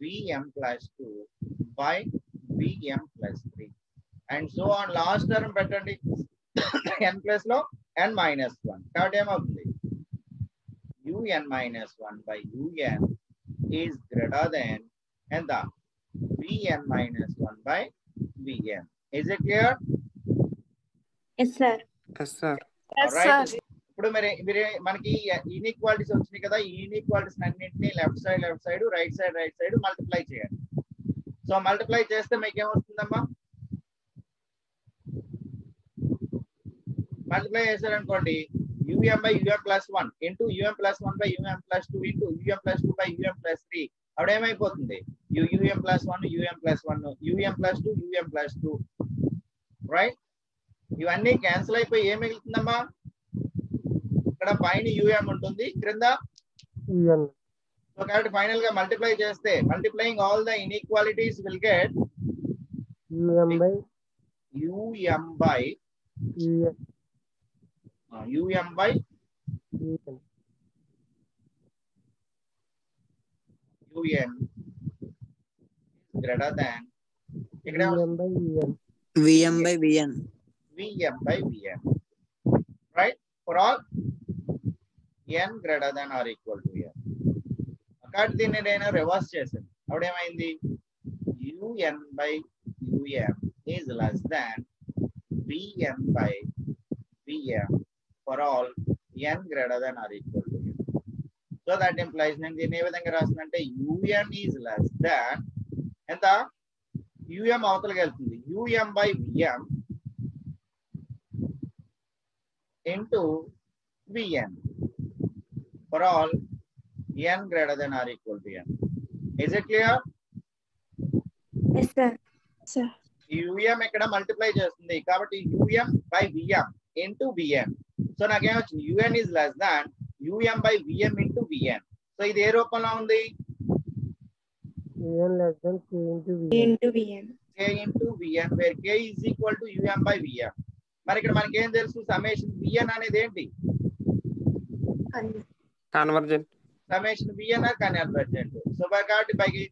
vm plus 2 by vm plus 3. And so on. Last term పెట్టండి n plus లో n minus 1. కాబట్టి ఏమవుతుంది, un minus 1 by un is greater than ఎంత, vn minus 1 by vn. Is it clear? Yes, sir. Yes, sir. Yes, Alright. sir. ఇప్పుడు మీరు మనకి inequalities వచ్చినాయి కదా, ఈ ఇన్ఈక్వాలిటీస్ అన్నింటినీ left side right side multiply చేయండి. సో మల్టిప్లై చేస్తే మీకు ఏమొస్తుందమ్మా, మల్టిప్లై చేశారనుకోండి, um by um plus 1 into um plus 1 by um plus 2 into um plus 2 by um plus 3. అప్పుడు ఏమైపోతుంది, um plus 1 um plus 1 um plus 2 um plus 2, right. ఇవన్నీ cancel అయిపోయి ఏం మిగులుతుందమ్మా, ఇక్కడ పైన um ఉంటుంది, క్రింద un. సో కాబట్టి ఫైనల్ గా మల్టిప్లై చేస్తే, multiplying all the inequalities will get um by um by un. um by un. un greater than, ఇక్కడ um by un. vm by vn. vm by vn, right, for all n greater than or equal to n. కాబట్టి దీన్ని నేను reverse చేశాను. అప్పుడు ఏమైంది, un by um is less than vn by vm for all n greater than or equal to n. So that implies, నేను దీన్ని ఏ విధంగా రాస్తుందంటే un is less than ఎంత, um అవతలకి వెళ్తుంది, um by vm into vn for all n greater than or equal to n. Is it clear? Yes, sir. Sir. um ఇక్కడ multiply చేస్తుంది కాబట్టి um by vm into vn. So నాకేమొచ్చింది, un is less than um by vm into vn. So ఇది ఏ రూపంలో ఉంది, un less than k into vn. Into vn. k into vn where k is equal to um by vm. మరి ఇక్కడ మనకి ఏం తెలుసు, సమ్మేషన్ vn అనేది ఏంటి, Convergent. సమ్మేషన్ vn ఆర్ కన్వర్జెంట్. సో కాబట్టి పైకి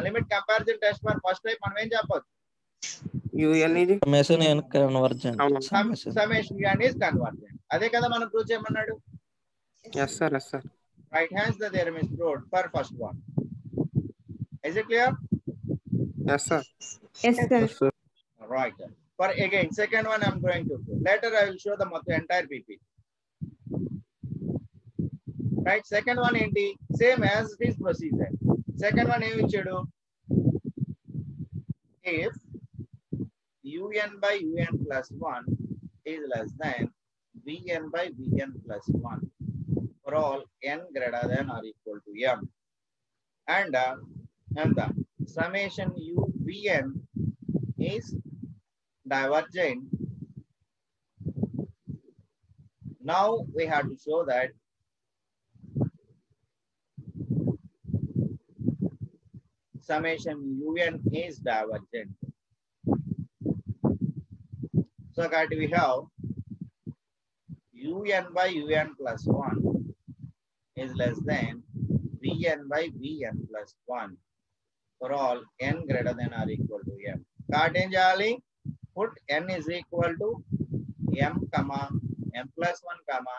limit comparison test for first type మనం ఏం చెప్పొచ్చు, un is Summation and convergent. అవును. సమ్మేషన్ vn is convergent. అదే కదా మనం ప్రూవ్ చేయమన్నాడు. Yes, sir. Yes, sir. Right, hence the theorem is proved for first one. Is it clear? Yes, sir. Yes, sir. Right. For again, second one I'm going to prove. Later I will show the entire PP. Right, second one ఏంటి, same as it is procedure. Second one ఏమి ఇచ్చాడు, if un by un plus 1 is less than vn by vn plus 1 for all n greater than or equal to m, and the summation u vn is divergent. Now we have to show that summation un is divergent. So that we have un by un plus 1 is less than vn by vn plus 1 for all n greater than or equal to m. Jali, put n is equal to m comma m plus 1 comma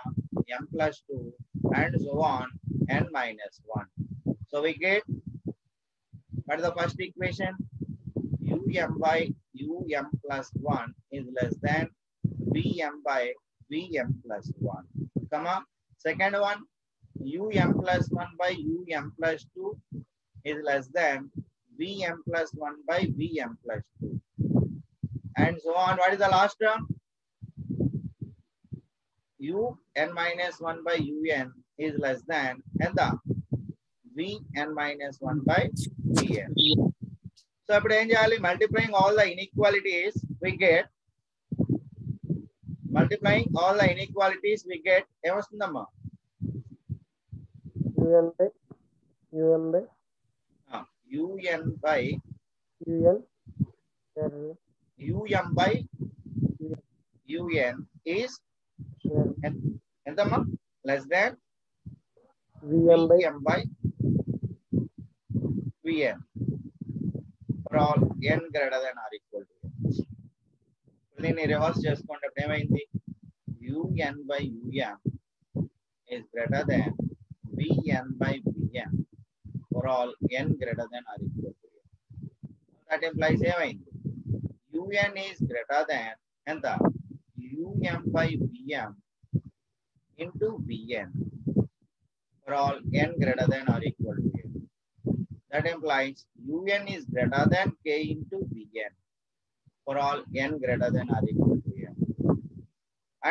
m plus 2 and so on n minus 1. So we get, what is the first equation, um by um plus 1 is less than vm by vm plus 1, comma second one um plus 1 by um plus 2 is less than vm plus 1 by vm plus 2. and so on. What is the last term? Un minus 1 by un is less than and the vn minus 1 by vn. So appudu em cheyali? Multiplying all the inequalities we get em vastundamma? un by un by un is entamma? Less than vm by vn for all n greater than or equal to n. దీన్ని reverse చేసుకున్నప్పుడు ఏమైంది? un by um is greater than vn by vn for all n greater than or equal to n. That implies ఏమైంది? un is greater than ఎంత? um by vm into vn for all n greater than or equal to n. That implies un is greater than k into vn for all n greater than or equal to n.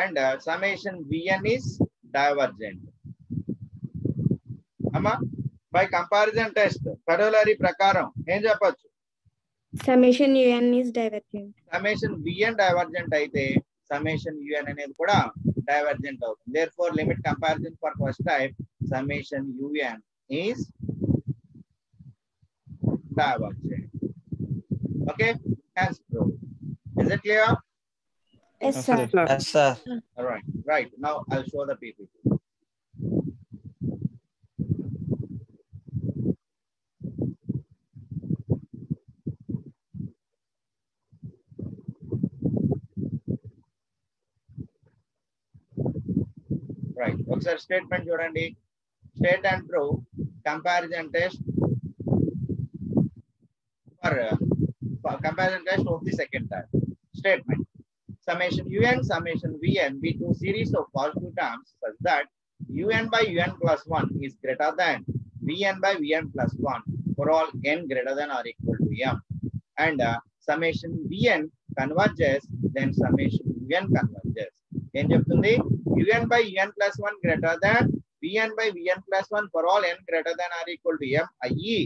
And summation vn is divergent. Amma, by comparison test, corollary prakaram, em cheppochu? Summation un is divergent. Summation vn divergent aithe, summation un అనేది కూడా divergent అవుతుంది. Therefore, limit comparison for first type, summation un is divergent. Okay, hence proved. Is it clear? Yes, sir. Yes, sir. All right. Right. Now I'll show the PPT. Right. ఒకసారి statement చూడండి. State and prove comparison test for comparison test of the second type. Statement. Summation un, summation vn be two series of positive terms such that un by un plus 1 is greater than vn by vn plus 1 for all n greater than or equal to m. And summation vn converges, then summation un converges. Em cheptundi? un by un plus 1 greater than vn by vn plus 1 for all n greater than or equal to m అయ్యి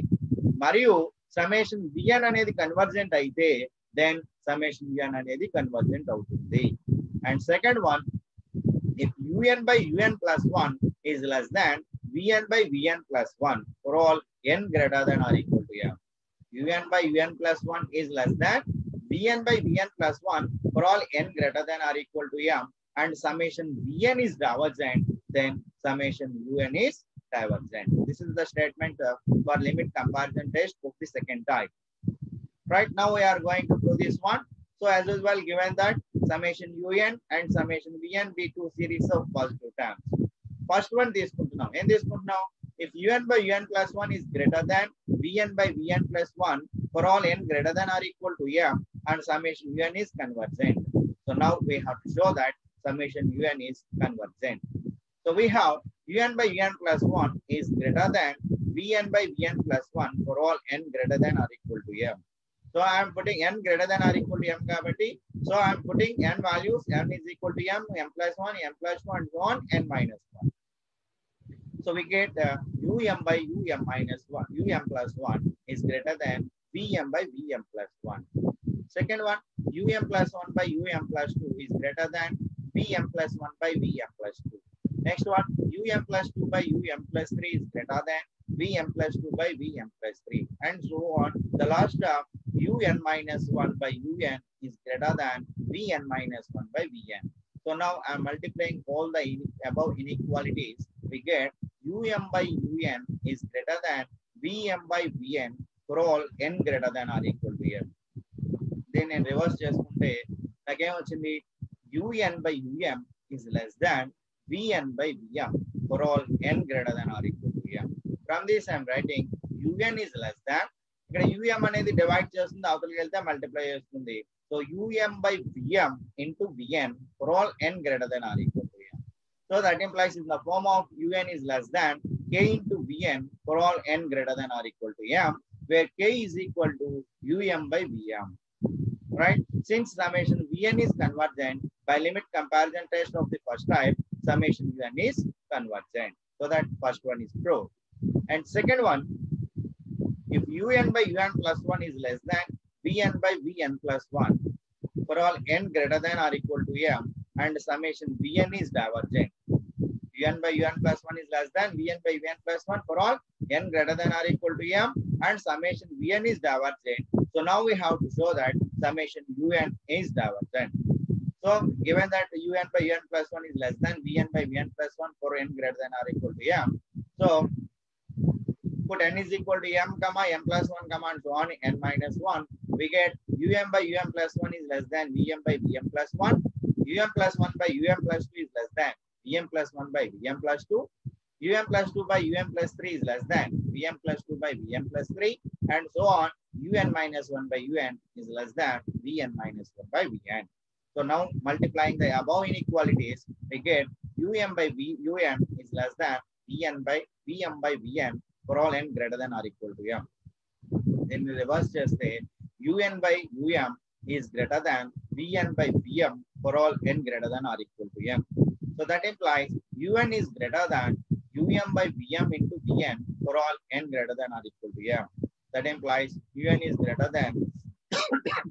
మరియు summation vn అనేది convergent అయితే then summation un అనేది convergent అవుతుంది. And second one, if un by un plus 1 is less than vn by vn plus 1 for all n greater than or equal to m. un by un plus 1 is less than vn by vn plus 1 for all n greater than or equal to m, and summation vn is divergent, then summation un is divergent. This is the statement for limit comparison test of the second type. Right, now we are going to do this one. So as usual, given that summation un and summation vn be two series of positive terms. First one తీసుకుంటున్నాం. ఏం తీసుకుంటున్నాం? If un by un plus 1 is greater than vn by vn plus 1 for all n greater than or equal to m, and summation un is convergent. So now we have to show that summation un is convergent. So we have un by un plus 1 is greater than vn by vn plus 1 for all n greater than or equal to m. So I am putting n greater than or equal to m kabatti. So I am putting n values. M is equal to m, m plus 1, m plus 1, and so on, n minus 1. So we get um by um minus 1, um plus 1 is greater than vm by vm plus 1. Second one, um plus 1 by um plus 2 is greater than vm plus 1 by vm plus 2. Next one, um plus 2 by um plus 3 is greater than vm plus 2 by vm plus 3, and so on. The last term, un minus 1 by un is greater than vn minus 1 by vn. So now I am multiplying all the above inequalities. We get um by un is greater than vm by vn for all n greater than or equal to m. Then in reverse చేసుకుంటే నాకేం వచ్చింది? un by um is less than vn by vm for all n greater than or equal to m. From this I am writing un is less than, ఇక్కడ um అనేది divide చేస్తుంది, అవతలకి వెళ్తే multiply చేస్తుంది. So um by vm into vn for all n greater than or equal to m. So that implies in the form of un is less than k into vn for all n greater than or equal to m, where k is equal to um by vm. right? Since summation Vn is convergent, by limit comparison test of the first type, summation Un is convergent. So that first one is true. And second one, if Un by Un plus 1 is less than Vn by Vn plus 1 for all n greater than or equal to m, and summation Vn is divergent. Un by Un plus 1 is less than Vn by Vn plus 1 for all n greater than or equal to m, and summation Vn is divergent. So now we have to show that summation Un is divergent. So given that Un by Un plus 1 is less than Vn by Vn plus 1 for n greater than or equal to m, so put n is equal to m comma m plus 1 comma and so on n minus 1, we get Um by Um plus 1 is less than Vm by Vm plus 1, Um plus 1 by Um plus 2 is less than Vm plus 1 by Vm plus 2, Um plus 2 by Um plus 3 is less than Vm plus 2 by Vm plus 3, and so on. Un minus 1 by Un is less than Vn minus 1 by Vn. So now multiplying the above inequalities, we get Um by Un is less than Vn by Vn for all n greater than or equal to m. Then we reverse cheste, Un by Um is greater than Vn by Vm for all n greater than or equal to m. So that implies Un is greater than Um by Vm into Vn for all n greater than or equal to m. That implies Un is greater than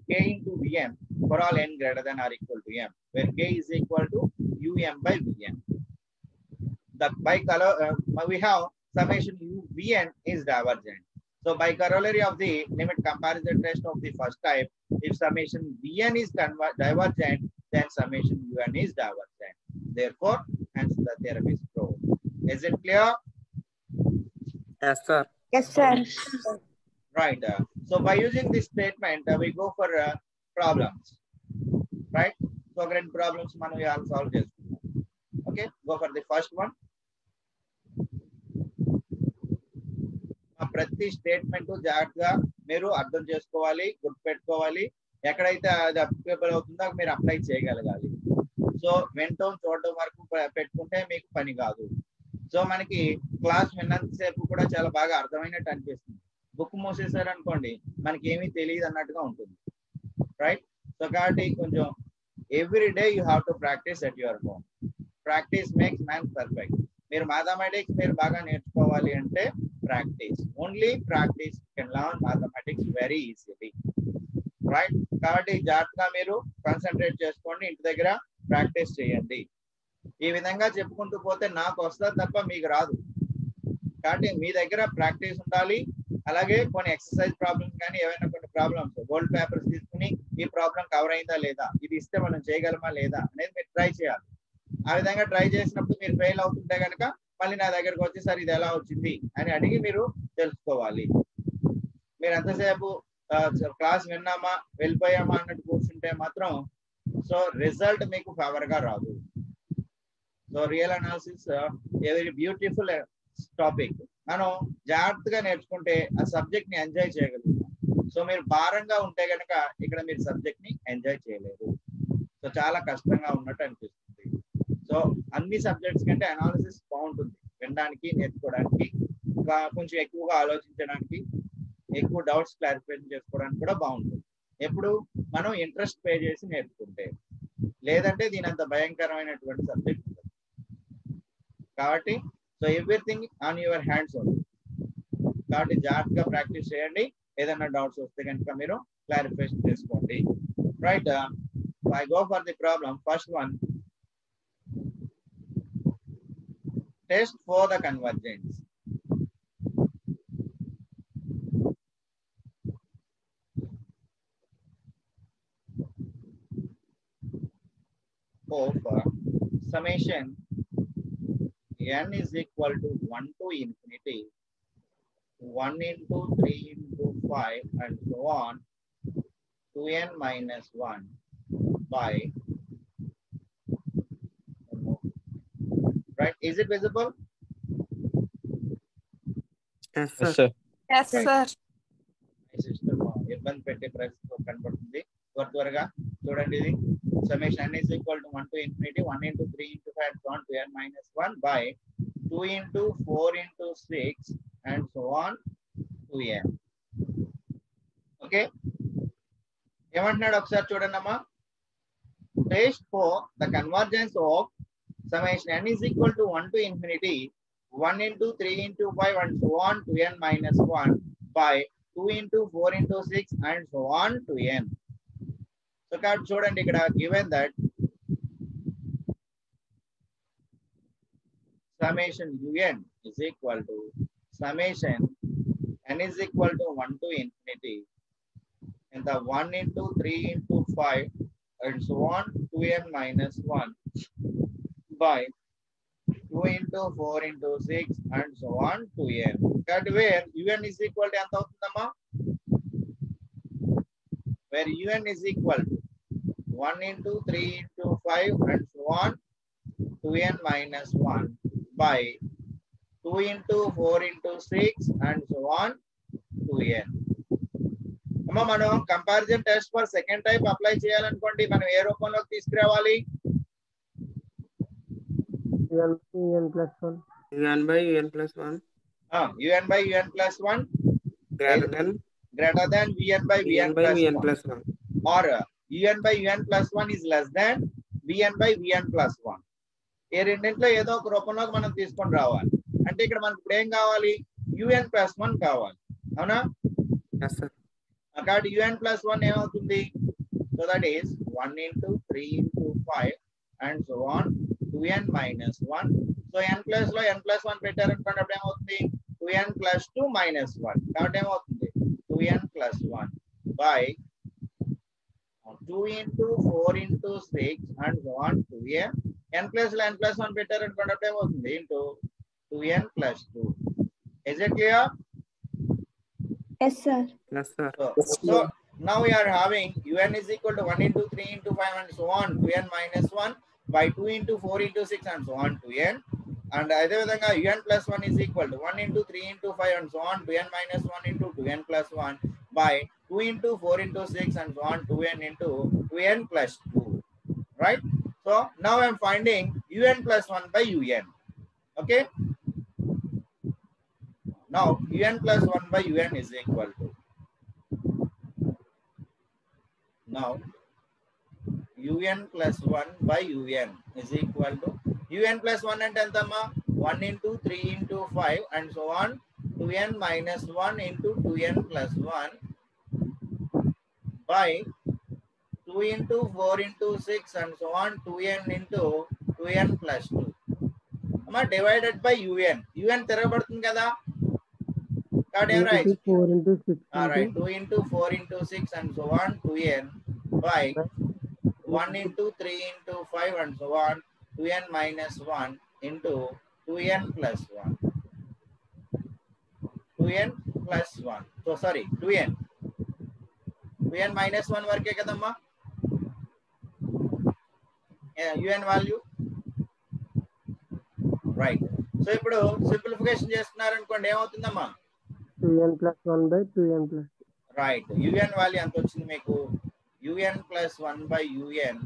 k into Vn for all n greater than or equal to m, where k is equal to Um by Vn. The by color we have summation Vn is divergent. So by corollary of the limit comparison test of the first type, if summation Vn is divergent, then summation Un is divergent. Therefore, hence the theorem is proved. Is it clear? Yes, sir. Yes, sir. Right. So by using this statement, we go for problems. Right? So great problems we all solve this. Okay, go for the first one. ప్రతి statement జాగ్రత్తగా మీరు అర్థం చేసుకోవాలి, గుర్తుపెట్టుకోవాలి. ఎక్కడైతే అది applicable అవుతుందో మీరు అప్లై చేయగలగాలి. సో వినటం చూడటం వరకు పెట్టుకుంటే మీకు పని కాదు. సో మనకి క్లాస్ విన్నంతసేపు కూడా చాలా బాగా అర్థమైనట్టు అనిపిస్తుంది. బుక్ మూసేసారు అనుకోండి, మనకి ఏమీ తెలియదు అన్నట్టుగా ఉంటుంది. రైట్? సో కాబట్టి కొంచెం every day you have to practice at your home. Practice makes man perfect. మీరు మ్యాథమెటిక్స్ మీరు బాగా నేర్చుకోవాలి అంటే practice, only practice can learn mathematics very easily. Right? కాబట్టి జాగ్రత్తగా మీరు కాన్సన్ట్రేట్ చేసుకోండి, ఇంటి దగ్గర ప్రాక్టీస్ చేయండి. ఈ విధంగా చెప్పుకుంటూ పోతే నాకు వస్తుంది తప్ప మీకు రాదు. కాబట్టి మీ దగ్గర ప్రాక్టీస్ ఉండాలి. అలాగే కొన్ని ఎక్సర్సైజ్ ప్రాబ్లమ్స్ కానీ ఏవైనా కొన్ని ప్రాబ్లమ్స్ గోల్డ్ పేపర్స్ తీసుకుని ఈ ప్రాబ్లం కవర్ అయిందా లేదా, ఇది ఇస్తే మనం చేయగలమా లేదా అనేది మీరు ట్రై చేయాలి. ఆ విధంగా ట్రై చేసినప్పుడు మీరు ఫెయిల్ అవుతుంటే కనుక మళ్ళీ నా దగ్గరకు వచ్చి సార్ ఇది ఎలా వచ్చింది అని అడిగి మీరు తెలుసుకోవాలి. మీరు ఎంతసేపు క్లాస్ విన్నామా వెళ్ళిపోయామా అన్నట్టు కూర్చుంటే మాత్రం సో రిజల్ట్ మీకు ఫేవర్ గా రాదు. So real analysis very beautiful topic. మనం జాగ్రత్తగా నేర్చుకుంటే ఆ సబ్జెక్ట్ ని ఎంజాయ్ చేయగలుగుతాం. సో మీరు భారంగా ఉంటే కనుక ఇక్కడ మీరు సబ్జెక్ట్ ని ఎంజాయ్ చేయలేరు. సో చాలా కష్టంగా ఉన్నట్టు అనిపిస్తుంది. సో అన్ని సబ్జెక్ట్స్ కంటే అనాలిసిస్ బాగుంటుంది, వినడానికి, నేర్చుకోవడానికి, కొంచెం ఎక్కువగా ఆలోచించడానికి, ఎక్కువ డౌట్స్ క్లారిఫికేషన్ చేసుకోవడానికి కూడా బాగుంటుంది. ఎప్పుడు మనం ఇంట్రెస్ట్ పే చేసి నేర్చుకుంటే, లేదంటే దీని అంత భయంకరమైనటువంటి సబ్జెక్ట్ ఉంటుంది. కాబట్టి so everything on your hands ఉంది. కాబట్టి జాగ్రత్తగా ప్రాక్టీస్ చేయండి. ఏదైనా డౌట్స్ వస్తే కనుక మీరు క్లారిఫికేషన్ చేసుకోండి. Right? I go for the problem. First one, test for the convergence. Of summation n is equal to 1 to infinity 1 into 3 into 5 and so on to n minus 1 by, right? Is it visible? Yes, Yes, sir. sir. Yes, sir. System ఇబ్బంది పెట్టే పరిస్థితి కనబడుతుంది. త్వరగా చూడండి. ఇది summation n is equal to 1 to infinity 1 into 3 into 5 so on to n minus 1 by 2 into 4 into 6 and so on to n. Okay, ఏమంటున్నాడు ఒకసారి చూడండి అమ్మా. Test for the convergence of summation n is equal to 1 to infinity 1 into 3 into 5 and so on to n minus 1 by 2 into 4 into 6 and so on to n. So చూడండి ఇక్కడ given that summation un is equal to summation n is equal to 1 to infinity and the 1 into 3 into 5 and so on to n minus 1 by 2 into 4 into 6 and so on to n. That where un is equal to ఎంత అవుతుందమ్మా? Where un is equal to 1 into 3 into 5 and so on to n minus 1 by 2 into 4 into 6 and so on to n. అమ్మా మనం comparison test for second type apply చేయాలనుకోండి మనం ఏ రూపంలోకి తీసుకురావాలి? un plus 1. un by un plus 1 un by un plus 1 greater than vn by vn plus 1 or un by un plus 1 is less than vn by vn plus 1. ఈ రెండింటిలో ఏదో ఒక రూపంలోకి మనం తీసుకొని రావాలి. అంటే ఇక్కడ మనకి ఇప్పుడు ఏం కావాలి? un plus 1 కావాలి, అవునా? yes sir. కాబట్టి un plus 1 ఏమవుతుంది? So that is 1 into 3 into 5 and so on to n minus 1. So n plus లో n plus 1 పెట్టారనుకోండి, అప్పుడు ఏమవుతుంది? 2n plus 2 minus 1. కాబట్టి ఏమవుతుంది? 2n plus 1 by 2 into 4 into 6 and so on to n. n plus లో n plus 1 పెట్టారనుకోండి, అప్పుడు ఏమవుతుంది? into 2n plus 2. Is it clear? Yes, sir. Yes sir. So now we are having un is equal to 1 into 3 into 5 and so on to n minus 1 by 2 into 4 into 6 and so on to n. And అదే విధంగా un plus 1 is equal to 1 into 3 into 5 and so on to n minus 1 into 2n plus 1 by 2 into 4 into 6 and so on to n into 2n plus 2. Right? So now I am finding un plus 1 by un. Okay? Now un plus 1 by un is equal to, now un plus 1 by un is equal to, un plus 1 అంటే ఎంతమ్మా? 1 into 3 into 5 and so on to n minus 1 into 2n plus 1 by 2 into 4 into 6 and so on to n into 2n plus 2 అమ్మా divided by un తిరగబడుతుంది కదా. 4 into 6. Right, 2 into 4 into 6 and so on to n by 1 into 3 into 5 and so on to n minus 1 into 2n plus 1. 2n plus 1. So sorry, 2n. 2n minus 1 వరకే కదమ్మా un value. Right. So ఇప్పుడు simplification చేస్తున్నారు అనుకోండి, ఏమవుతుందమ్మా? 2n plus 1 by 2n plus 2. Right. un value ఎంత వచ్చింది మీకు? un plus 1 by un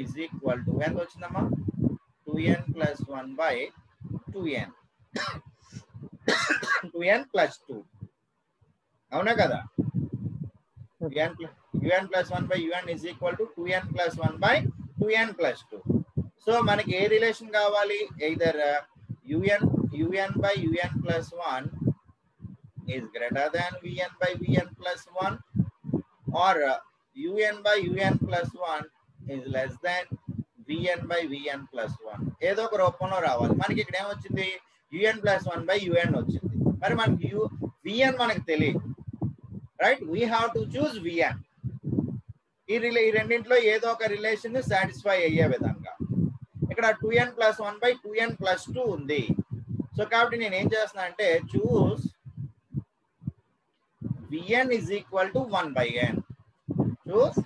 is equal to ఎంత వచ్చిందమ్మా? 2n plus 1 by 2n. 2n plus 2. అవునా కదా? un plus 1 by un is equal to 2n plus 1 by 2n plus 2. So మనకి ఏ relation కావాలి? Either un by un plus 1 is greater than vn by vn plus 1 or un by un plus 1 is less than vn by vn plus 1. ఏదో ఒక రూపంలో రావాలి. మనకి ఇక్కడ ఏమొచ్చింది? un plus 1 by un వచ్చింది. మరి మనకి vn మనకు తెలియదు. Right, we have to choose vn. ఈ రెండింటిలో ఏదో ఒక రిలేషన్ సాటిస్ఫై అయ్యే విధంగా. ఇక్కడ 2n plus 1 by 2n plus 2 ఉంది. సో కాబట్టి నేను ఏం చేస్తున్నా అంటే చూస్ vn is equal to 1 by n. Choose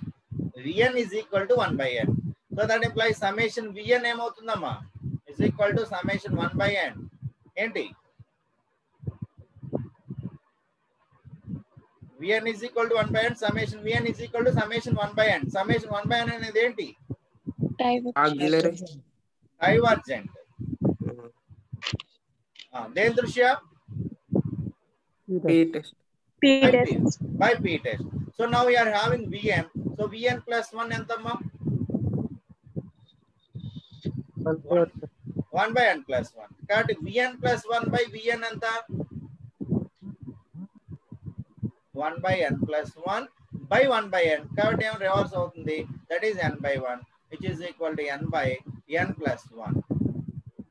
vn is equal to 1 by n. So that implies summation vn ఏమవుతుందమ్మా? is equal to summation 1 by n. ఏంటి? vn is equal to 1 by n. Summation vn is equal to summation 1 by n. Summation 1 by n అనేది ఏంటి? Divergent. దేని దృష్ట్యా? p test by p test. So now we are having vn So vn plus 1 entama 1 by n plus 1 కాబట్టి vn plus 1 by vn ఎంత 1 by n plus 1 by 1 by n కాబట్టి ఏం reverse అవుతుంది that is n by 1 which is equal to n by n plus 1.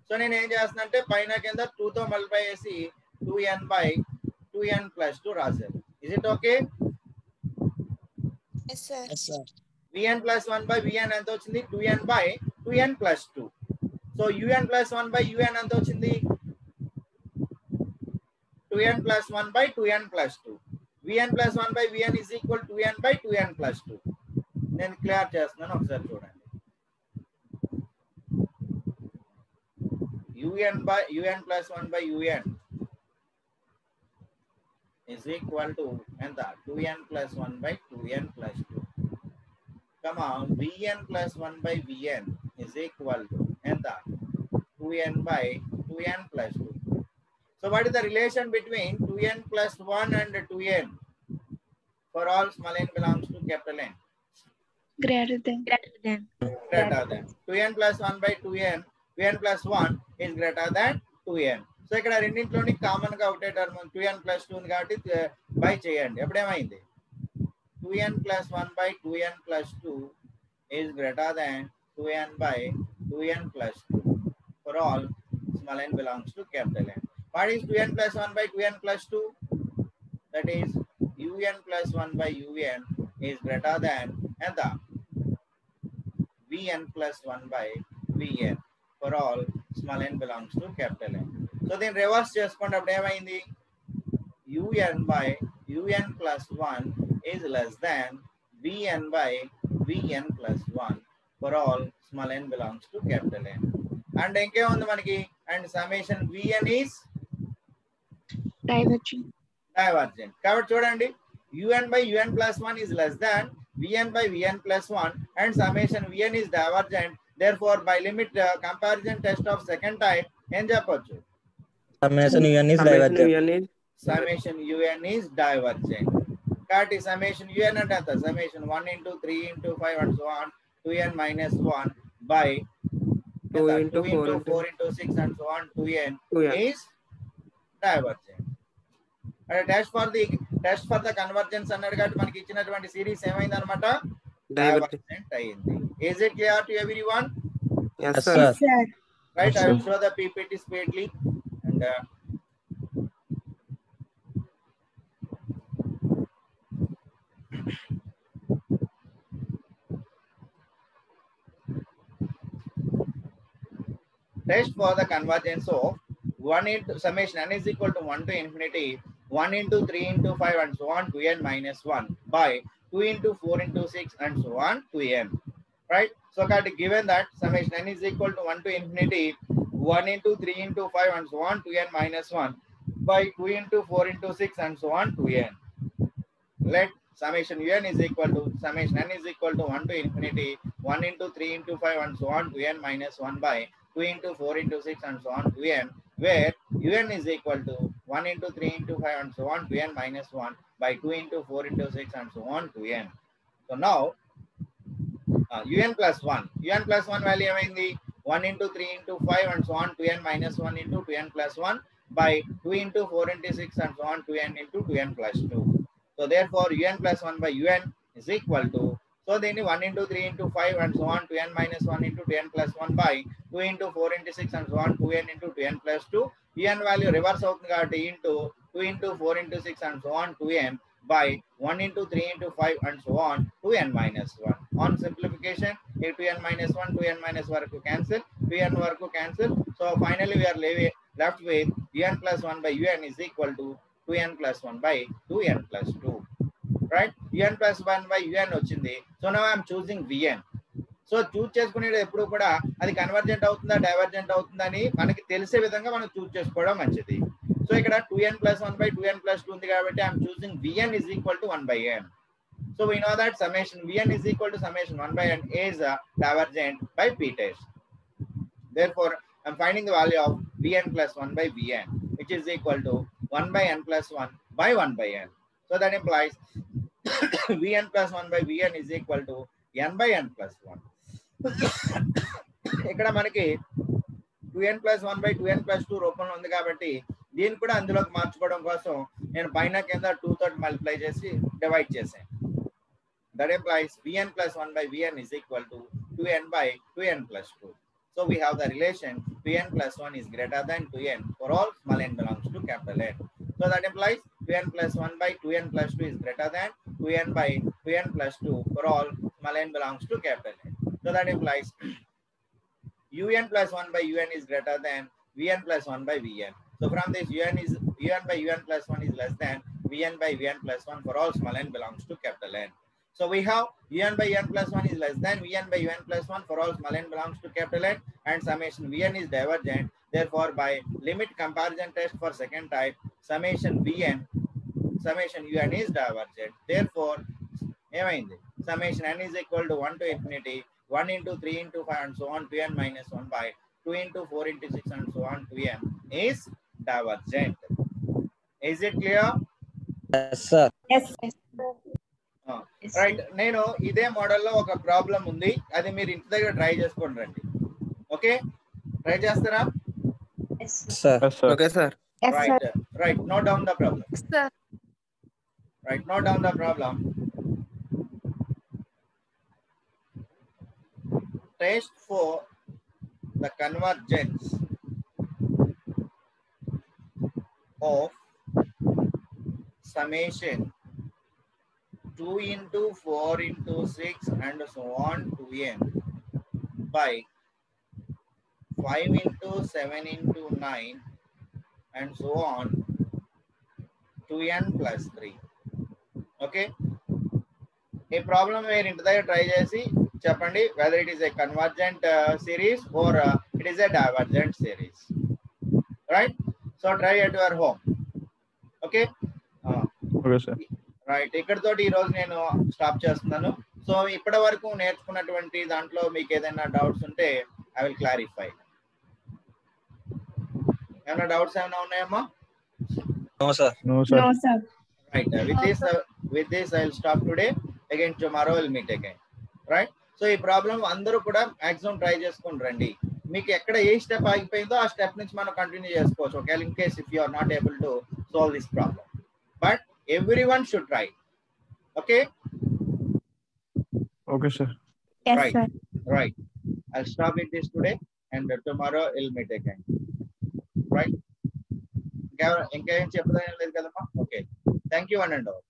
So నేను ఏం చేస్తున్నా అంటే పైన కింద 2 తో మల్టిప్లై చేసి 2n by 2n plus 2 రాశాను. Is it okay? Yes, sir. Yes, sir. vn plus 1 by vn ఎంత వచ్చింది 2n by 2n plus 2. So un plus 1 by un ఎంత వచ్చింది 2n plus 1 by 2n plus 2. vn plus 1 by vn is equal to 2n by 2n plus 2. నేను clear చేస్తున్నాను ఒకసారి చూడండి. un plus 1 by un is equal to ఎంత 2n plus 1 by 2n plus 2. Come on, vn plus 1 by vn is equal to ఎంత 2n by 2n plus 2. So what is the relation between 2n plus 1 and 2n for all small n belongs to capital N? Greater than. Greater than. 2n plus 1 by 2n, 2n plus 1 is greater than 2n. So ఇక్కడ రెండింటిలోని common గా ఒకటే term 2n plus 2 ఉంది కాబట్టి by చేయండి. అప్పుడు ఏమైంది 2n plus 1 by 2n plus 2 is greater than 2n by 2n plus 2 for all small n belongs to capital N. What is 2n plus 1 by 2n plus 2? That is un plus 1 by un is greater than ఎంత vn plus 1 by vn for all small n belongs to capital N. So then reverse చేసుకోండి. అప్పుడు ఏమైంది un by un plus 1 is less than vn by vn plus 1 for all small n belongs to capital N. And ఇంకేముంది మనకి and summation vn is Divergent. divergent. కాబట్టి చూడండి un by un plus 1 is less than vn by vn plus 1 and summation vn is divergent. Therefore by limit comparison test of second type ఏం చెప్పొచ్చు Summation un is divergent. summation un is divergent. కాబట్టి summation un అంటే ఎంత summation 1 into 3 into 5 and so on 2n minus 1 by 2 into 4 into 6 and so on 2n is divergent. అంటే test for the convergence అన్నాడు కాబట్టి మనకి ఇచ్చినటువంటి series ఏమైంది అనమాట డైవర్జెంట్ అయింది. Is it clear to everyone? Yes, Yes, sir. sir. Sir. Right, I will show the PPT speedily and test for the convergence of 1 into summation n is equal to 1 to infinity 1 into 3 into 5 and so on 2n minus 1 by 2 into 4 into 6 and so on 2n. Right? So given that summation n is equal to 1 to infinity 1 into 3 into 5 and so on 2n minus 1 by 2 into 4 into 6 and so on 2n. Let summation un is equal to summation n is equal to 1 to infinity 1 into 3 into 5 and so on 2n minus 1 by 2 into 4 into 6 and so on 2n, where un is equal to 1 into 3 into 5 and so on 2n minus 1 by 2 into 4 into 6 and so on 2n. So now un plus 1 value ఏమైంది 1 into 3 into 5 and so on 2n minus 1 into 2n plus 1 by 2 into 4 into 6 and so on 2n into 2n plus 2. So therefore un plus 1 by un is equal to, so then 1 into 3 into 5 and so on 2n minus 1 into 2n plus 1 by 2 into 4 into 6 and so on 2n into 2n plus 2. un value reverse అవుతుంది కాబట్టి into 2 into 4 into 6 and so on 2n by 1 into 3 into 5 and so on 2n minus 1. On simplification 2n minus 1 2n minus వరకు cancel 2n వరకు cancel. So finally we are left with un plus 1 by un is equal to 2n plus 1 by 2n plus 2. Right? un plus 1 by un వచ్చింది. So now I am choosing vn. So choose చేసుకునేది ఎప్పుడు కూడా అది convergent అవుతుందా divergent అవుతుందా అని మనకి తెలిసే విధంగా మనం చూస్ చేసుకోవడం మంచిది. సో ఇక్కడ 2n plus 1 by 2n plus 2 ఉంది కాబట్టి I'm choosing vn is equal to 1 by n. So we know that summation vn is equal to summation 1 by n is divergent by p test. Therefore I'm finding the value of vn plus 1 by vn, which is equal to 1 by n plus 1 by 1 by n. So that implies Vn plus 1 by Vn is equal to n by n plus 1. ఇక్కడ మనకి 2n plus 1 by 2n plus 2 రూపంలో ఉంది కాబట్టి దీన్ని కూడా అందులోకి మార్చుకోవడం కోసం నేను పైన కింద 2 తోటి మల్టిప్లై చేసి డివైడ్ చేశాను. That implies Vn plus 1 by Vn is equal to 2n by 2n plus 2. So we have the relation Vn plus 1 is greater than 2n for all small n belongs to capital N. So that implies 2n plus 1 by 2n plus 2 is greater than 2n by 2n plus 2 for all small n belongs to capital N. So that implies un plus 1 by un is greater than vn plus 1 by vn. So from this un by un plus 1 is less than vn by vn plus 1 for all small n belongs to capital N. So we have un by un plus 1 is less than vn by un plus 1 for all small n belongs to capital N, and summation vn is divergent. Therefore, by limit comparison test for second type, summation un is divergent. Therefore, summation n is equal to 1 to infinity 1 into 3 into 5 and so on to n minus 1 by 2 into 4 into 6 and so on to n is divergent. Is it clear? Yes, sir. Yes. Right, నేను ఇదే మోడల్లో ఒక problem ఉంది, అది మీరు ఇంటి దగ్గర try చేసుకోండి రండి. ఓకే, ట్రై చేస్తారా? Sir. Okay, sir. Right, note down the problem. Sir. Right, note down the problem. Test for the convergence of summation 2 into 4 into 6 and so on to n by 5 into 7 into 9 and so on to n plus 3. Okay, a problem where into the try chesi cheppandi whether it is a convergent series or it is a divergent series, right? So try at your home. Okay, Okay, sir. Right, ఇక్కడతోటి ఈరోజు నేను stop చేస్తున్నాను. So ఇప్పటి వరకు నేర్చుకున్నటువంటి దాంట్లో మీకు ఏదైనా డౌట్స్ ఉంటే ఐ విల్ క్లారిఫై. ఏమైనా డౌట్స్ ఏమైనా ఉన్నాయమ్మా? No, sir. No, sir. No, sir. Right, with this I will stop today. Again tomorrow we'll meet again. Right? So ఈ ప్రాబ్లం అందరూ కూడా మాక్సిమం ట్రై చేసుకుని రండి. మీకు ఎక్కడ ఏ స్టెప్ ఆగిపోయిందో ఆ స్టెప్ నుంచి మనం కంటిన్యూ చేసుకోవచ్చు. ఒకవేళ in case if you are not able to solve this problem, but everyone should try. Okay? Okay, sir. Yes, Right. sir. Right, I'll stop with this today and tomorrow we'll meet again. Right? ఇంకా ఏం చెప్పదని లేదు కదమ్మా? Okay, thank you one and all.